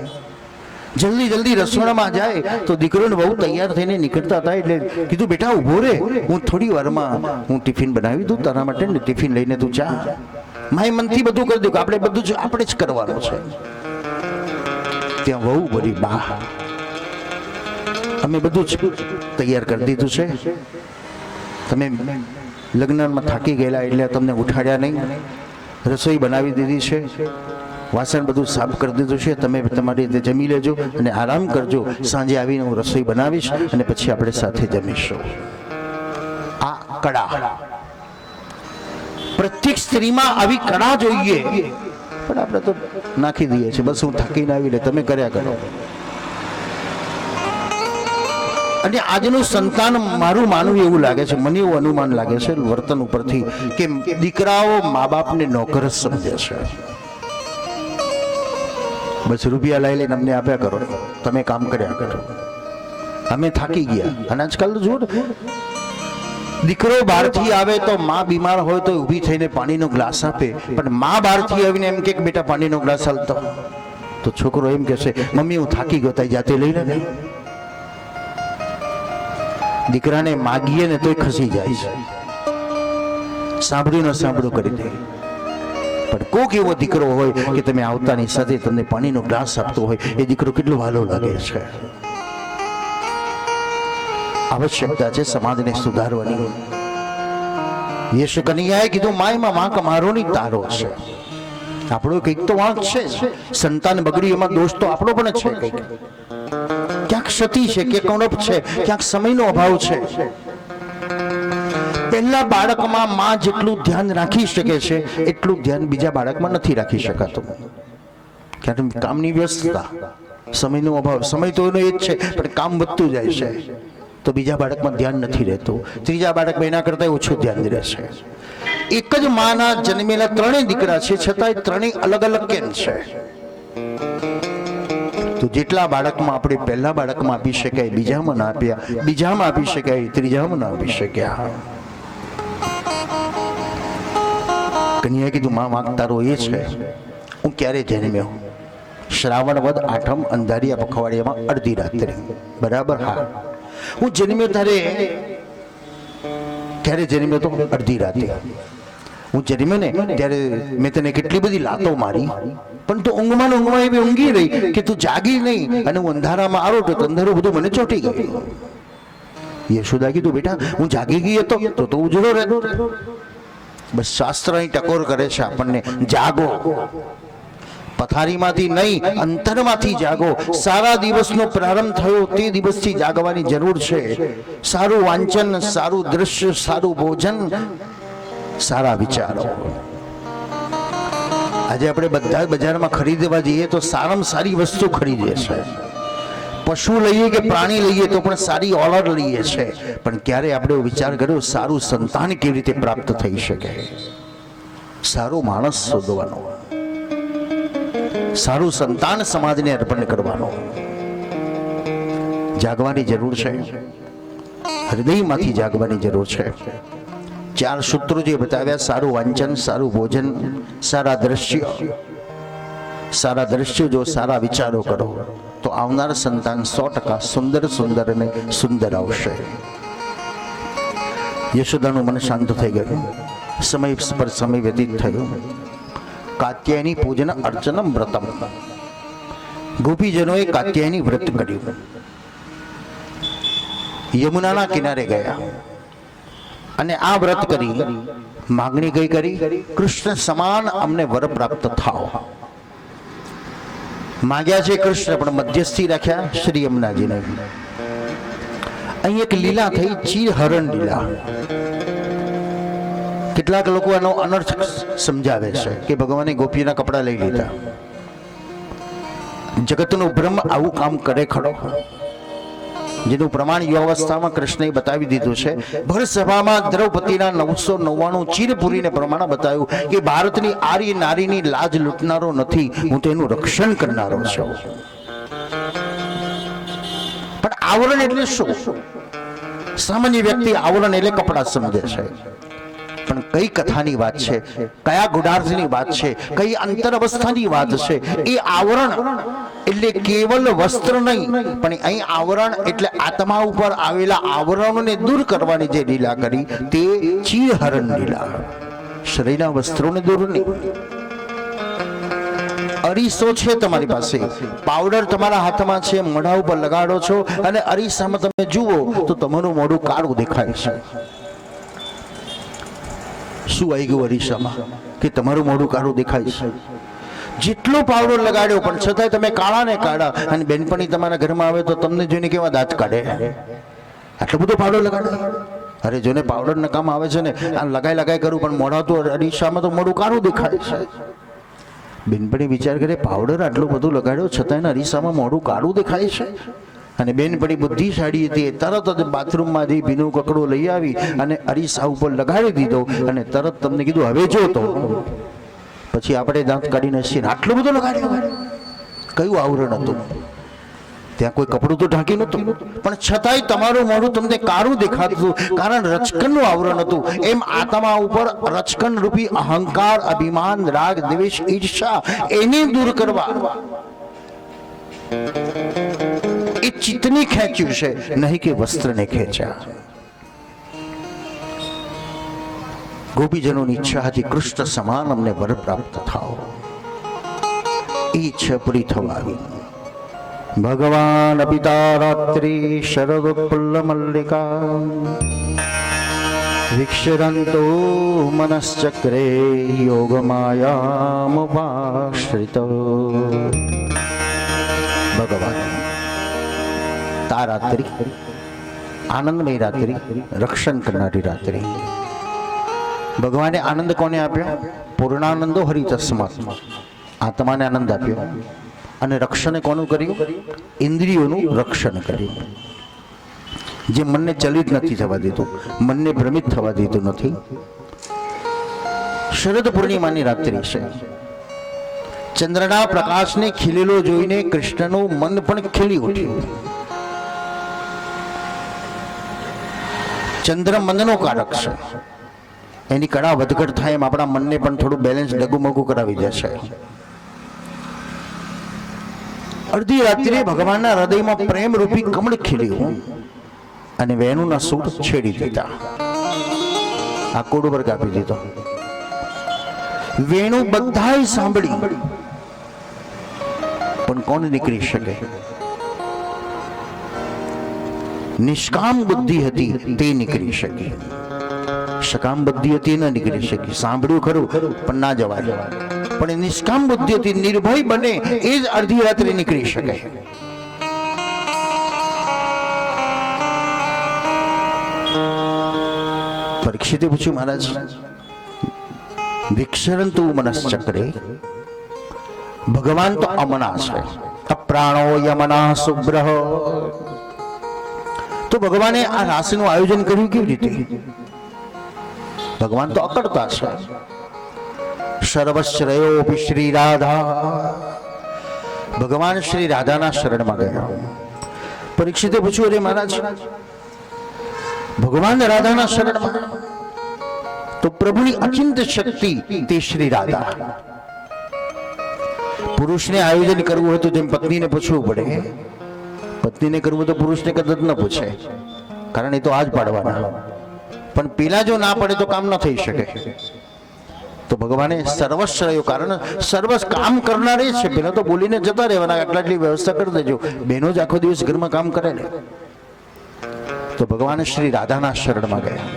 જલ્દી જલ્દી રસોડામાં જાય તો દીકરો ને બહુ તૈયાર થઈને નીકળતા હતા એટલે કીધું બેટા ઊભો રે, હું થોડી વારમાં હું ટિફિન બનાવી દઉં તારા માટે ને ટિફિન લઈને તું જા. માય મનથી બધું કરી દઉં કે આપણે જ કરવાનું છે. ત્યાં વહુ બોલી બા અમે બધું જ તૈયાર કરી દીધું છે, તમે લગ્નમાં થાકી ગયેલા એટલે તમને ઉઠાડ્યા નહીં, રસોઈ બનાવી દીધી છે, વાસણ બધું સાફ કરી દીધું છે, તમે તમારી રીતે જમી લેજો અને આરામ કરજો, સાંજે આવીને હું રસોઈ બનાવીશ અને પછી આપણે સાથે જમીશું. આ કળા પ્રત્યેક સ્ત્રીમાં આવી કળા જોઈએ, પણ આપણે તો નાખી દઈએ છીએ બસ હું થાકીને આવી લે તમે કર્યા કરો. અને આજનું સંતાન મારું માનવું એવું લાગે છે, મને એવું અનુમાન લાગે છે વર્તન ઉપરથી કે દીકરાઓ મા બાપને નોકર જ સમજે છે. બસ રૂપિયા લઈ લઈને અમને આપ્યા કરો, તમે કામ કર્યા કરો, અમે થાકી ગયા. અને આજકાલ તો જુઓ દીકરો બહારથી આવે તો માં બીમાર હોય તો ઊભી થઈને પાણીનો ગ્લાસ આપે, પણ માં બહારથી આવીને એમ કે બેટા પાણીનો ગ્લાસ હાલતો, તો છોકરો એમ કહેશે મમ્મી હું થાકી ગયો તારી જાતે લઈને નહીં. દીકરાને માગીએ ને તોય ખસી જાય છે, સાંભળ્યું ન સાંભળ્યું કરી દે. પણ કોક એવો દીકરો હોય કે તમે આવતાની સાથે તમને પાણીનો ગ્લાસ આપતો હોય, એ દીકરો કેટલો વાલો લાગે છે. આવશ્યકતા છે સમાજને સુધારવાની. યેશુ કનૈયાએ કીધું માયમાં વાંક મારો ની તારો છે. આપણો કંઈક તો વાંક છે, સંતાન બગડી એમાં દોષ તો આપણો પણ છે, કંઈક ક્યાંક ક્ષતિ છે, ક્યાંક ઉણપ છે, ક્યાંક સમયનો અભાવ છે. પહેલા બાળકમાં માં જેટલું ધ્યાન રાખી શકે છે એટલું ધ્યાન બીજા બાળકમાં નથી રાખી શકાતું. કારણ કે કામની વ્યસ્તતા, સમયનો અભાવ, સમય તો એનો એ જ છે પણ કામ વધતું જાય છે તો બીજા બાળકમાં ધ્યાન નથી રહેતું, ત્રીજા બાળકમાં એના કરતાં ઓછું ધ્યાન રહેશે. એક જ માના જન્મેલા 3 દીકરા છે છતાંય 3 અલગ અલગ કેમ છે? તો જેટલા બાળકમાં આપણે પહેલા બાળકમાં આપી શકાય બીજામાં ના આપ્યા, બીજામાં આપી શકાય ત્રીજામાં ના આપી શક્યા. કન્યાએ કીધું માં વાંક તારો એ છે હું ક્યારે જન્મ્યો? શ્રાવણ વદ 8મ અંધારિયા પખવાડિયામાં અડધી રાત્રે, બરાબર? હા, હું જન્મ્યો ત્યારે ક્યારે જન્મ્યો તો? અડધી રાતે. હું જન્મ્યો ને ત્યારે મેં તને કેટલી બધી લાતો મારી, પણ તું ઊંઘમાં એવી ઊંઘી રહી કે તું જાગી નહીં, અને હું અંધારામાં આવ્યો તો અંધારું બધું મને ચોંટી ગયું. યશોદા કીધું બેટા હું જાગી ગઈ હતો તો ઉજળો રહેતો. બસ શાસ્ત્ર અહીં ટકોર કરે છે આપણને, જાગો, પથારીમાંથી નહીં અંતરમાંથી જાગો. સારા દિવસનો પ્રારંભ થયો તે દિવસથી જાગવાની જરૂર છે. સારું વાંચન, સારું દ્રશ્ય, સારું ભોજન, સારા વિચારો. આજે આપણે બધા બજારમાં ખરીદવા જઈએ તો સારામાં સારી વસ્તુ ખરીદીએ છે. પશુ લઈએ કે પ્રાણી લઈએ તો પણ સારી ઓર્ડર લઈએ છે, પણ ક્યારે આપણે વિચાર કર્યો સારું સંતાન કેવી રીતે પ્રાપ્ત થઈ શકે? સારો માણસ શોધવાનો, સારું સંતાન સમાજને અર્પણ કરવાનો. જાગવાની જરૂર છે, હૃદયમાંથી જાગવાની જરૂર છે. 4 સૂત્રો જે બતાવ્યા, સારું વાંચન, સારું ભોજન, સારા દ્રશ્યો જો સારા વિચારો કરો તો આવનાર સંતાન 100% સુંદર અને સુંદર આવશે. યશોદાનું મન શાંત થઈ ગયું. સમય પર સમય વ્યતીત થયો. કાત્યાયની પૂજન અર્ચનમ વ્રતમ, ગોપીજનોએ કાત્યાયની વ્રત કર્યું. યમુનાના કિનારે ગયા અને આ વ્રત કરી માગણી કઈ કરી? કૃષ્ણ સમાન અમને વર પ્રાપ્ત થાઓ. માગ્યા છે કૃષ્ણ, પણ મધ્યસ્થી રાખ્યા શ્રી યમુનાજીને. અહીં એક લીલા થઈ, ચીરહરણ લીલા. કેટલાક લોકો આનો અનર્થ સમજાવે છે કે ભગવાને ગોપીના કપડા લઈ લીધા. જગતનો બ્રહ્મ આવું કામ કરે ખરો? જેનું પ્રમાણ યુવાવસ્થામાં કૃષ્ણએ બતાવી દીધું છે. ભર સભામાં દ્રૌપદીના 999 ચીરપુરીને પ્રમાણ બતાવ્યું કે ભારતની આર્ય નારીની લાજ લૂંટનારો નથી, હું તેનું રક્ષણ કરનારો છું. પણ આવરણ એટલે શું? સામાન્ય વ્યક્તિ આવરણ એટલે કપડા સમજે છે. પણ કઈ કથાની વાત છે, કયા ગુડાર્થની વાત છે, કઈ અંતર અવસ્થાની વાત છે? એ આવરણ એટલે કેવલ વસ્ત્ર નહીં, પણ અહીં આવરણ એટલે આત્મા ઉપર આવેલા આવરણોને દૂર કરવાની જે લીલા કરી તે ચીરહરણ લીલા. શરીરના વસ્ત્રોને દૂર નહીં. અરીસો છે તમારી પાસે, પાવડર તમારા હાથમાં છે, મોઢા ઉપર લગાડો છો અને અરીસામાં તમે જુઓ તો તમારું મોઢું કાળું દેખાય છે. શું આવી ગયું અરીસામાં કે તમારું મોઢું કાળું દેખાય છે? જેટલો પાવડર લગાડ્યો પણ છતાંય તમે કાળા ને કાળા. અને બેનપણી તમારા ઘરમાં આવે તો તમને જોઈને કેવા દાંત કાઢે, આટલો બધો પાવડર લગાડે. અરે જોને પાવડર ન કામ આવે છે ને, આ લગાઈ કરું પણ મોઢા તો અરીસામાં તો મોઢું કાળું દેખાય છે. બેનપણી વિચાર કરે, પાવડર આટલું બધું લગાડ્યો છતાં એના અરીસામાં મોઢું કાળું દેખાય છે. અને બેનપણી બુદ્ધિશાળી હતી, તરત જ બાથરૂમમાંથી ભીનું કકડું લઈ આવી અને અરીસા ઉપર લગાડી દીધો અને તરત તમને કીધું હવે જો તો. પછી આપણે દાંત કાઢીને છીએ, આટલું બધું લગાડ્યું. કયું આવરણ હતું? ત્યાં કોઈ કપડું તો ઢાંકી નતું, પણ છતાંય તમારું મોઢું તમને કાળું દેખાતું, કારણ રચકણનું આવરણ હતું. એમ આત્મા ઉપર રચકણ રૂપી અહંકાર, અભિમાન, રાગ, દ્વેષ, ઈર્ષા એને દૂર કરવા એ ચિત્તને ખેંચ્યું છે, નહીં કે વસ્ત્રને ખેંચ્યા. ગોપીજનોની ઈચ્છા હતી કૃષ્ણ સમાન અમને વર પ્રાપ્ત થાઓ. એ ઈચ્છા પૂરી થવા આવી. ભગવાન પિતા રાત્રિ શરદ પુલ્લ મલ્લિકા વિક્ષરંતો મનશ્ચક્રે યોગ માયામુપાશ્રિત. ભગવાન તા રાત્રિ આનંદમય રાત્રિ, રક્ષણ કરનારી રાત્રિ. ભગવાને આનંદ કોને આપ્યો? પૂર્ણાનંદો હરિતસ્માત, આત્માને આનંદ આપ્યો. અને રક્ષણ કોનું કર્યું? ઇન્દ્રિયોનું રક્ષણ કર્યું. જે મનને ચલિત નથી થવા દીધું, મનને ભ્રમિત થવા દીધું નથી. શરદ પૂર્ણિમાની રાત્રિ છે. ચંદ્રના પ્રકાશને ખીલેલો જોઈને કૃષ્ણનું મન પણ ખીલી ઉઠ્યું. ચંદ્ર મનનો કારક છે, એની કળા વધઘટ થાય એમ આપણા મનને પણ થોડું બેલેન્સ ડગુમગુ કરાવી જશે. અડધી રાત્રે ભગવાનના હૃદયમાં પ્રેમ રૂપી કમળ ખીલ્યું અને વેણુના સૂર છેડી દીધા. આ કોડ વર્ગ આપી દીધો. વેણુ બધાય સાંભળી, પણ કોણ નીકળી શકે? નિષ્કામ બુદ્ધિ હતી તે નીકળી શકી, સકામ બુદ્ધિ હતી ન નીકળી શકી. સાંભળ્યું ખરું પણ ના જવાય. પણ નિષ્કામ બુદ્ધિ હતી, નિર્ભય બને એ જ અડધી રાત્રે નીકળી શકે. પરીક્ષિતે પૂછ્યું, મહારાજ વિક્ષરંતુ મનશ્ચક્રે, ભગવાન તો અમના છે, અપ્રાણો યમના શુભ્ર. તો ભગવાને આ રાશિનું આયોજન કર્યું કેવી રીતે? ભગવાન તો અકળતા છે. સર્વશ્રેયોપી શ્રી રાધા, ભગવાન શ્રી રાધાના શરણમાં ગયા. પરીક્ષિતે પૂછ્યું, અરે મહારાજ ભગવાન રાધાના શરણમાં, તો પ્રભુની અચિંત શક્તિ તે શ્રી રાધા. પુરુષને આયોજન કરવું હોય તો જેમ પત્નીને પૂછવું પડે, પત્નીને કરવું તો પુરુષને કદાચ ન પૂછે, કારણ એ તો આજ પાડવાના. પણ પેલા જો ના પડે તો કામ ન થઈ શકે. તો ભગવાને સર્વશ્રેયો, કારણ સર્વ કામ કરનારે છે. પેલા તો બોલીને જતા રહેવાના, આટલી વ્યવસ્થા કરી દેજો. બહેનો જ આખો દિવસ ઘરમાં કામ કરે ને. તો ભગવાન શ્રી રાધાના શરણમાં ગયા.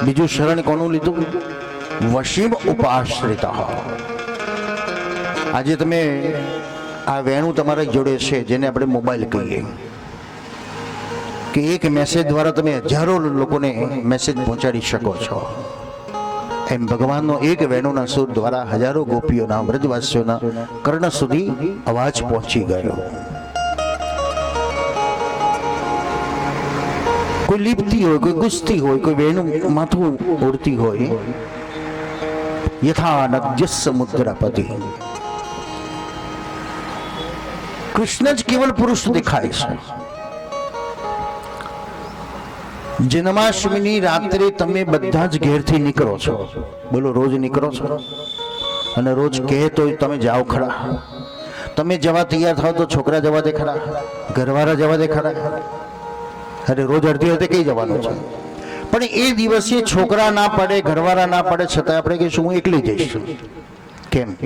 બીજું શરણ કોનું લીધું? વશીમ ઉપાશ્રિતા. આજે તમે આ વેણું તમારા જોડે છે, જેને આપણે મોબાઈલ કહીએ, કે એક મેસેજ દ્વારા તમે હજારો લોકોને મેસેજ પહોંચાડી શકો છો. એમ ભગવાનનો એક વેણુના સુર દ્વારા હજારો ગોપીઓના, વ્રજવાસીઓના કર્ણ સુધી અવાજ પહોંચી ગયો. કોઈ લીપતી હોય, કોઈ ગુસ્તી હોય, કોઈ વેણું માથું ઓળતી હોય. યથા નદ્ય સમુદ્રપતિ. કૃષ્ણ જ કેવલ પુરુષ દેખાય છે. જન્માષ્ટમીની રાત્રે તમે બધા જ ઘેરથી નીકળો છો. બોલો, રોજ નીકળો છો? અને રોજ કહે તો તમે જાઓ ખરા? તમે જવા તૈયાર થાવ તો છોકરા જવા દે ખરા? ઘરવાળા જવા દે ખરા? અરે રોજ અડધી રાતે કઈ જવાનું છે? પણ એ દિવસે છોકરા ના પડે, ઘરવાળા ના પડે, છતાં આપણે કહીશું હું એકલી જઈશ. કેમ?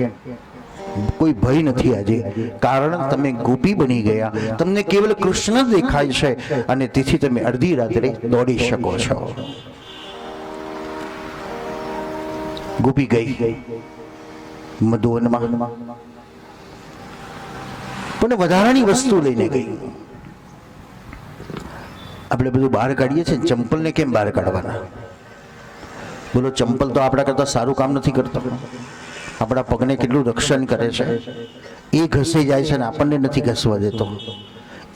કોઈ ભય નથી આજે. કારણ તમે ગોપી બની ગયા, તમને કેવલ કૃષ્ણ દેખાય છે અને તેથી તમે અડધી રાત્રે દોડી શકો છો. ગોપી ગઈ મધુવનમાં, પણ વધારાની વસ્તુ લઈને ગઈ. આપણે બધું બહાર કાઢીએ છીએ, ચંપલને કેમ બહાર કાઢવાના? બોલો, ચંપલ તો આપણા કરતા સારું કામ નથી કરતો. આપણા પગને કેટલું રક્ષણ કરે છે. એ ઘસાઈ જાય છે ને આપણને નથી ઘસવા દેતો.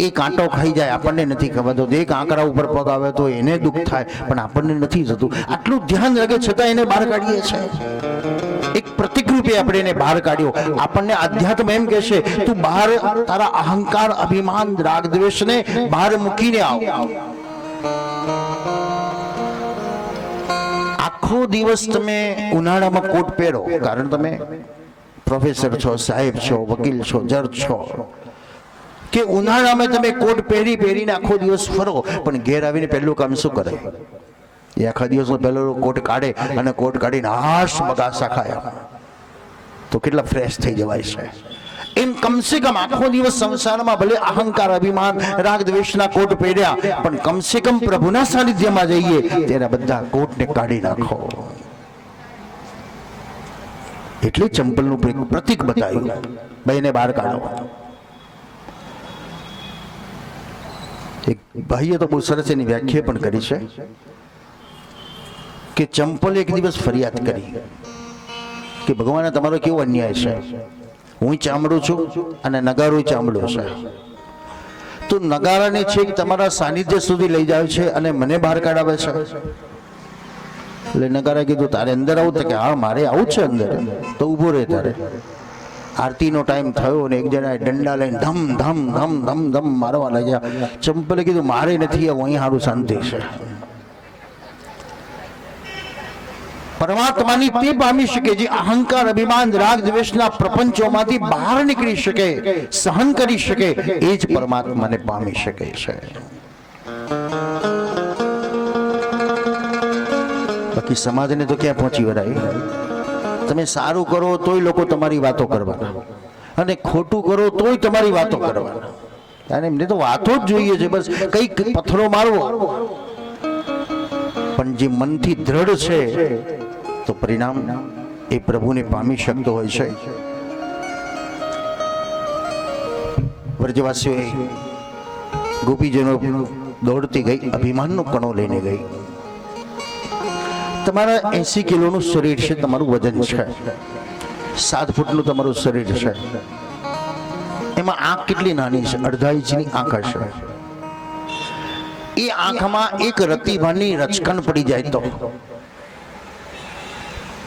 એ કાંટો ખાઈ જાય આપણને નથી ખબર તો. એક આંકડા ઉપર પગ આવે તો એને દુઃખ થાય, પણ આપણને નથી થતું. આટલું ધ્યાન રાખે છતાં એને બહાર કાઢીએ છીએ. એક પ્રતિક રૂપે આપણે એને બહાર કાઢ્યો. આપણને આધ્યાત્મ એમ કહે છે, તું બહાર તારા અહંકાર, અભિમાન, રાગ દ્વેષને બહાર મૂકીને આવ. આખો દિવસ તમે ઉનાળામાં કોટ પહેરો, કારણ તમે પ્રોફેસર છો, સાહેબ છો, વકીલ છો, જજ છો, કે ઉનાળામાં તમે કોટ પહેરીને આખો દિવસ ફરો, પણ ઘેર આવીને પહેલું કામ શું કરે? એ આખા દિવસનો પહેલો કોટ કાઢે અને કોટ કાઢીને હાશ બગાસા ખાયા તો કેટલા ફ્રેશ થઈ જવાય છે. એમ કમસે કમ આખો દિવસ સંસારમાં ભલે અહંકાર, અભિમાન, રાગ દ્વેષના કોટ પહેર્યા, પણ કમસે કમ પ્રભુના સાનિધ્યમાં જઈએ ત્યારે બધા કોટને કાઢી નાખો. એટલે ચંપલનું પ્રતીક બતાવ્યું, ભાઈને બહાર કાઢો. એક ભાઈએ તો બહુ સરસ એની વ્યાખ્યા પણ કરી છે કે ચંપલે એક દિવસ ફરિયાદ કરી કે ભગવાન, તમારો કેવો અન્યાય છે. હું ચામડું છું અને નગારું ચામડું છે, તો નગારાને છેક તમારા સાનિધ્ય સુધી લઈ જાય છે અને મને બહાર કાઢાવે છે. એટલે નગારા કીધું, તારે અંદર આવું? તો કે હા, મારે આવું છે અંદર. તો ઊભો રહે. તારે આરતીનો ટાઈમ થયો અને એક જણાએ દંડા લઈને ધમ ધમ ધમ ધમ ધમ મારવા લાગ્યા. ચંપલે કીધું, મારે નથી આવું, અહીં સારું શાંતિ છે. પરમાત્માની તે પામી શકે જે અહંકાર, અભિમાન, રાગ દ્વેષના પ્રપંચોમાંથી બહાર નીકળી શકે, સહન કરી શકે. એ જ પરમાત્માને પામી શકે છે. બાકી સમાજને તો ક્યાં પહોંચી વળાય? તમે સારું કરો તોય લોકો તમારી વાતો કરવાના, અને ખોટું કરો તોય તમારી વાતો કરવાના. અને એમને તો વાતો જ જોઈએ છે, બસ કઈક પથ્થરો મારવો. પણ જે મનથી દ્રઢ છે તો પરિણામ એ પ્રભુને પામી શકતો હોય છે. વ્રજવાસીઓએ ગોપીજનો દોડતી ગઈ, અભિમાનનો કણો લઈને ગઈ. તમારા 80 કિલોનું શરીર છે, તમારું વજન છે, 7 ફૂટનું તમારું શરીર છે. એમાં આંખ કેટલી નાની છે? અડધા ઇંચની આંખ હશે. એ આંખમાં એક રતિભાની રચકણ પડી જાય તો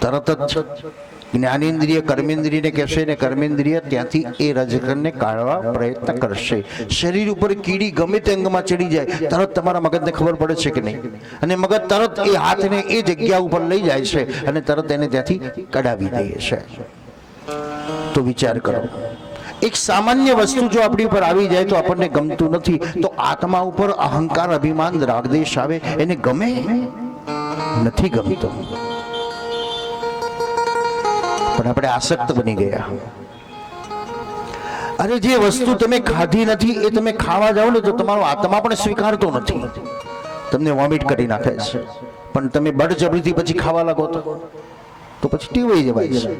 તરત જ જ્ઞાનેન્દ્રિય કર્મેન્દ્રિયને કહેશે ને કર્મેન્દ્રિય ત્યાંથી એ રજકણને કાઢવા પ્રયત્ન કરશે. શરીર ઉપર કીડી ગમે તે અંગમાં ચડી જાય, તરત તમારા મગજને ખબર પડે છે કે નહીં? અને મગજ તરત એ હાથને એ જગ્યા ઉપર લઈ જાય છે અને તરત એને ત્યાંથી કઢાવી દે છે. તો વિચાર કરો, એક સામાન્ય વસ્તુ જો આપણી ઉપર આવી જાય તો આપણને ગમતું નથી, તો આત્મા ઉપર અહંકાર, અભિમાન, રાગદ્વેષ આવે, એને ગમે નથી ગમતો. પણ આપણે આસક્ત બની ગયા. અરે જે વસ્તુ તમે ખાધી નથી એ તમે ખાવા જાઓ ને તો તમારો આત્મા પણ સ્વીકારતો નથી, તમને વોમિટ કરી નાખે છે. પણ તમે બળજબરીથી પછી ખાવા લાગો તો પછી ટીવાઈ જવાય છે.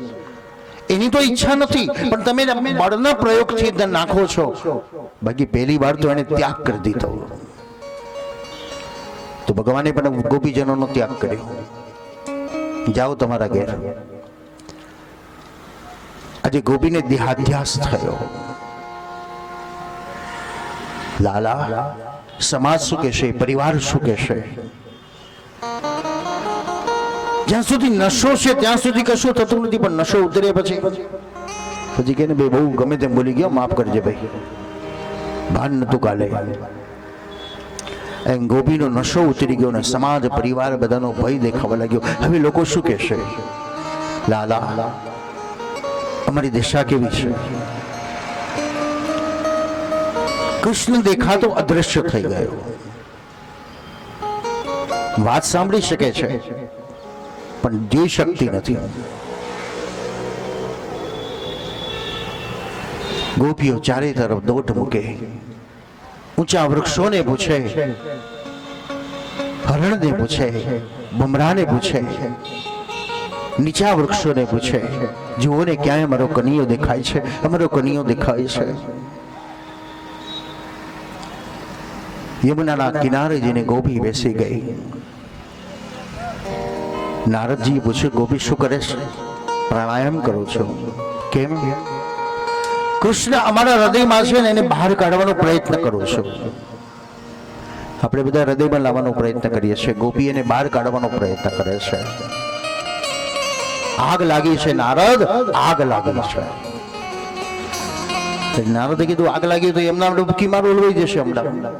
એની તો ઈચ્છા નથી, પણ તમે બળના પ્રયોગથી નાખો છો. બાકી પહેલી વાર તો એને ત્યાગ કરી દીધો. તો ભગવાને પણ ગોપીજનોનો ત્યાગ કર્યો. જાઓ તમારા ઘેર. આજે ગોપીને દેહાધ્યાસ થયો. લાલા, સમાજ શું કહેશે, પરિવાર શું કહેશે? જ્યાં સુધી નશો છે ત્યાં સુધી કશું થતું નથી, પણ નશો ઉતરે પછી કે ભાઈ બહુ ગમે તેમ બોલી ગયો, માફ કરજે ભાઈ, ભાન નતું કાલે. એમ ગોપીનો નશો ઉતરી ગયો ને સમાજ પરિવાર બધાનો ભય દેખાવા લાગ્યો. હવે લોકો શું કહેશે? લાલા અમારી દિશા કેવી છે? કૃષ્ણ દેખાતો અદ્રશ્ય થઈ ગયો. વાત સાંભળી શકે છે પણ જોઈ શકતી નથી. ગોપીઓ ચારે તરફ દોટ મૂકે, ઊંચા વૃક્ષોને પૂછે, હરણને પૂછે, બમરાને પૂછે, નીચા વૃક્ષોને પૂછે, જુઓ ને ક્યાંય અમારો કનૈયો દેખાય છે, અમારો કનૈયો દેખાય છે. યમુનાના કિનારે જઈને ગોપી બેસી ગઈ. નારદજીએ પૂછ્યું, ગોપી શું કરે છે? પ્રાણાયામ કરું છું. કેમ? કૃષ્ણ અમારા હૃદયમાં છે ને એને બહાર કાઢવાનો પ્રયત્ન કરું છું. આપણે બધા હૃદયમાં લાવવાનો પ્રયત્ન કરીએ છીએ, ગોપી એને બહાર કાઢવાનો પ્રયત્ન કરે છે. આગ લાગી છે નારદ, આગ લાગી છે. નારદે કીધું આગ લાગી તો એમના ડૂબકી મારું ઓલવાઈ જશે હમણાં.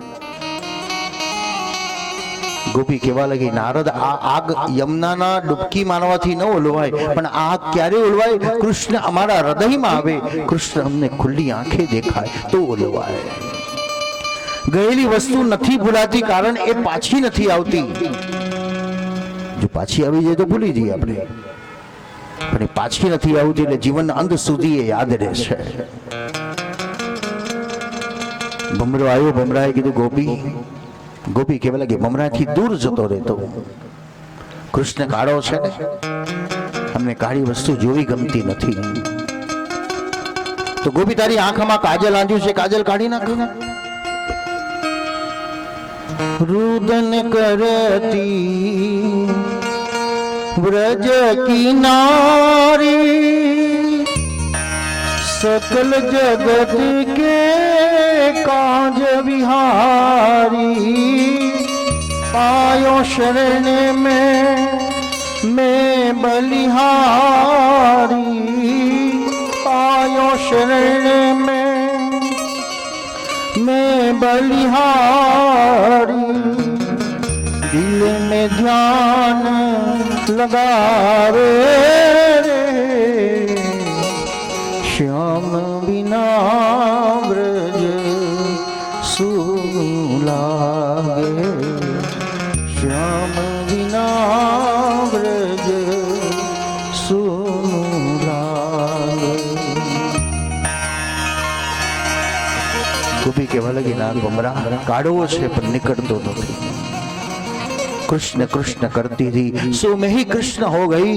ગોપી કહેવા લાગી, નારદ આ આગ યમુનાના ડૂબકી મારવાથી ન ઓલવાય, પણ આગ ક્યારે ઓલવાય? કૃષ્ણ અમારા હૃદયમાં આવે, કૃષ્ણ અમને ખુલ્લી આંખે દેખાય તો ઓલવાય. ગયેલી વસ્તુ નથી ભૂલાતી, કારણ એ પાછી નથી આવતી. જો પાછી આવી જાય તો ભૂલી જઈએ આપણે, પણ એ પાછી નથી આવતી એટલે જીવન અંત સુધી એ યાદ રહેશે. ભમરો આવ્યો, ભમરાએ કીધું ગોપી. ગોપી કહેવા લાગી, ભમરાથી દૂર જતો રહેતો. કૃષ્ણ કાળો છે ને, અમને કાળી વસ્તુ જોવી ગમતી નથી. તો ગોપી તારી આંખમાં કાજલ આંધ્યું છે, કાજલ કાઢી નાખીને. રુદન કરતી વ્રજ કિનારી, सकल जगत के काज विहारी, पायो शरण में बलिहारी, पायो शरण में बलिहारी, दिल में ध्यान लगावे श्याम बिना ब्रज सूनु लागे, श्याम बिना ब्रज सूनु लागे. ગોપી કહેવા લાગી, ના ભમરા કાઢવો છે પણ નીકળતો નથી. कृष्ण कृष्ण करती थी, सो में ही कृष्ण हो गई.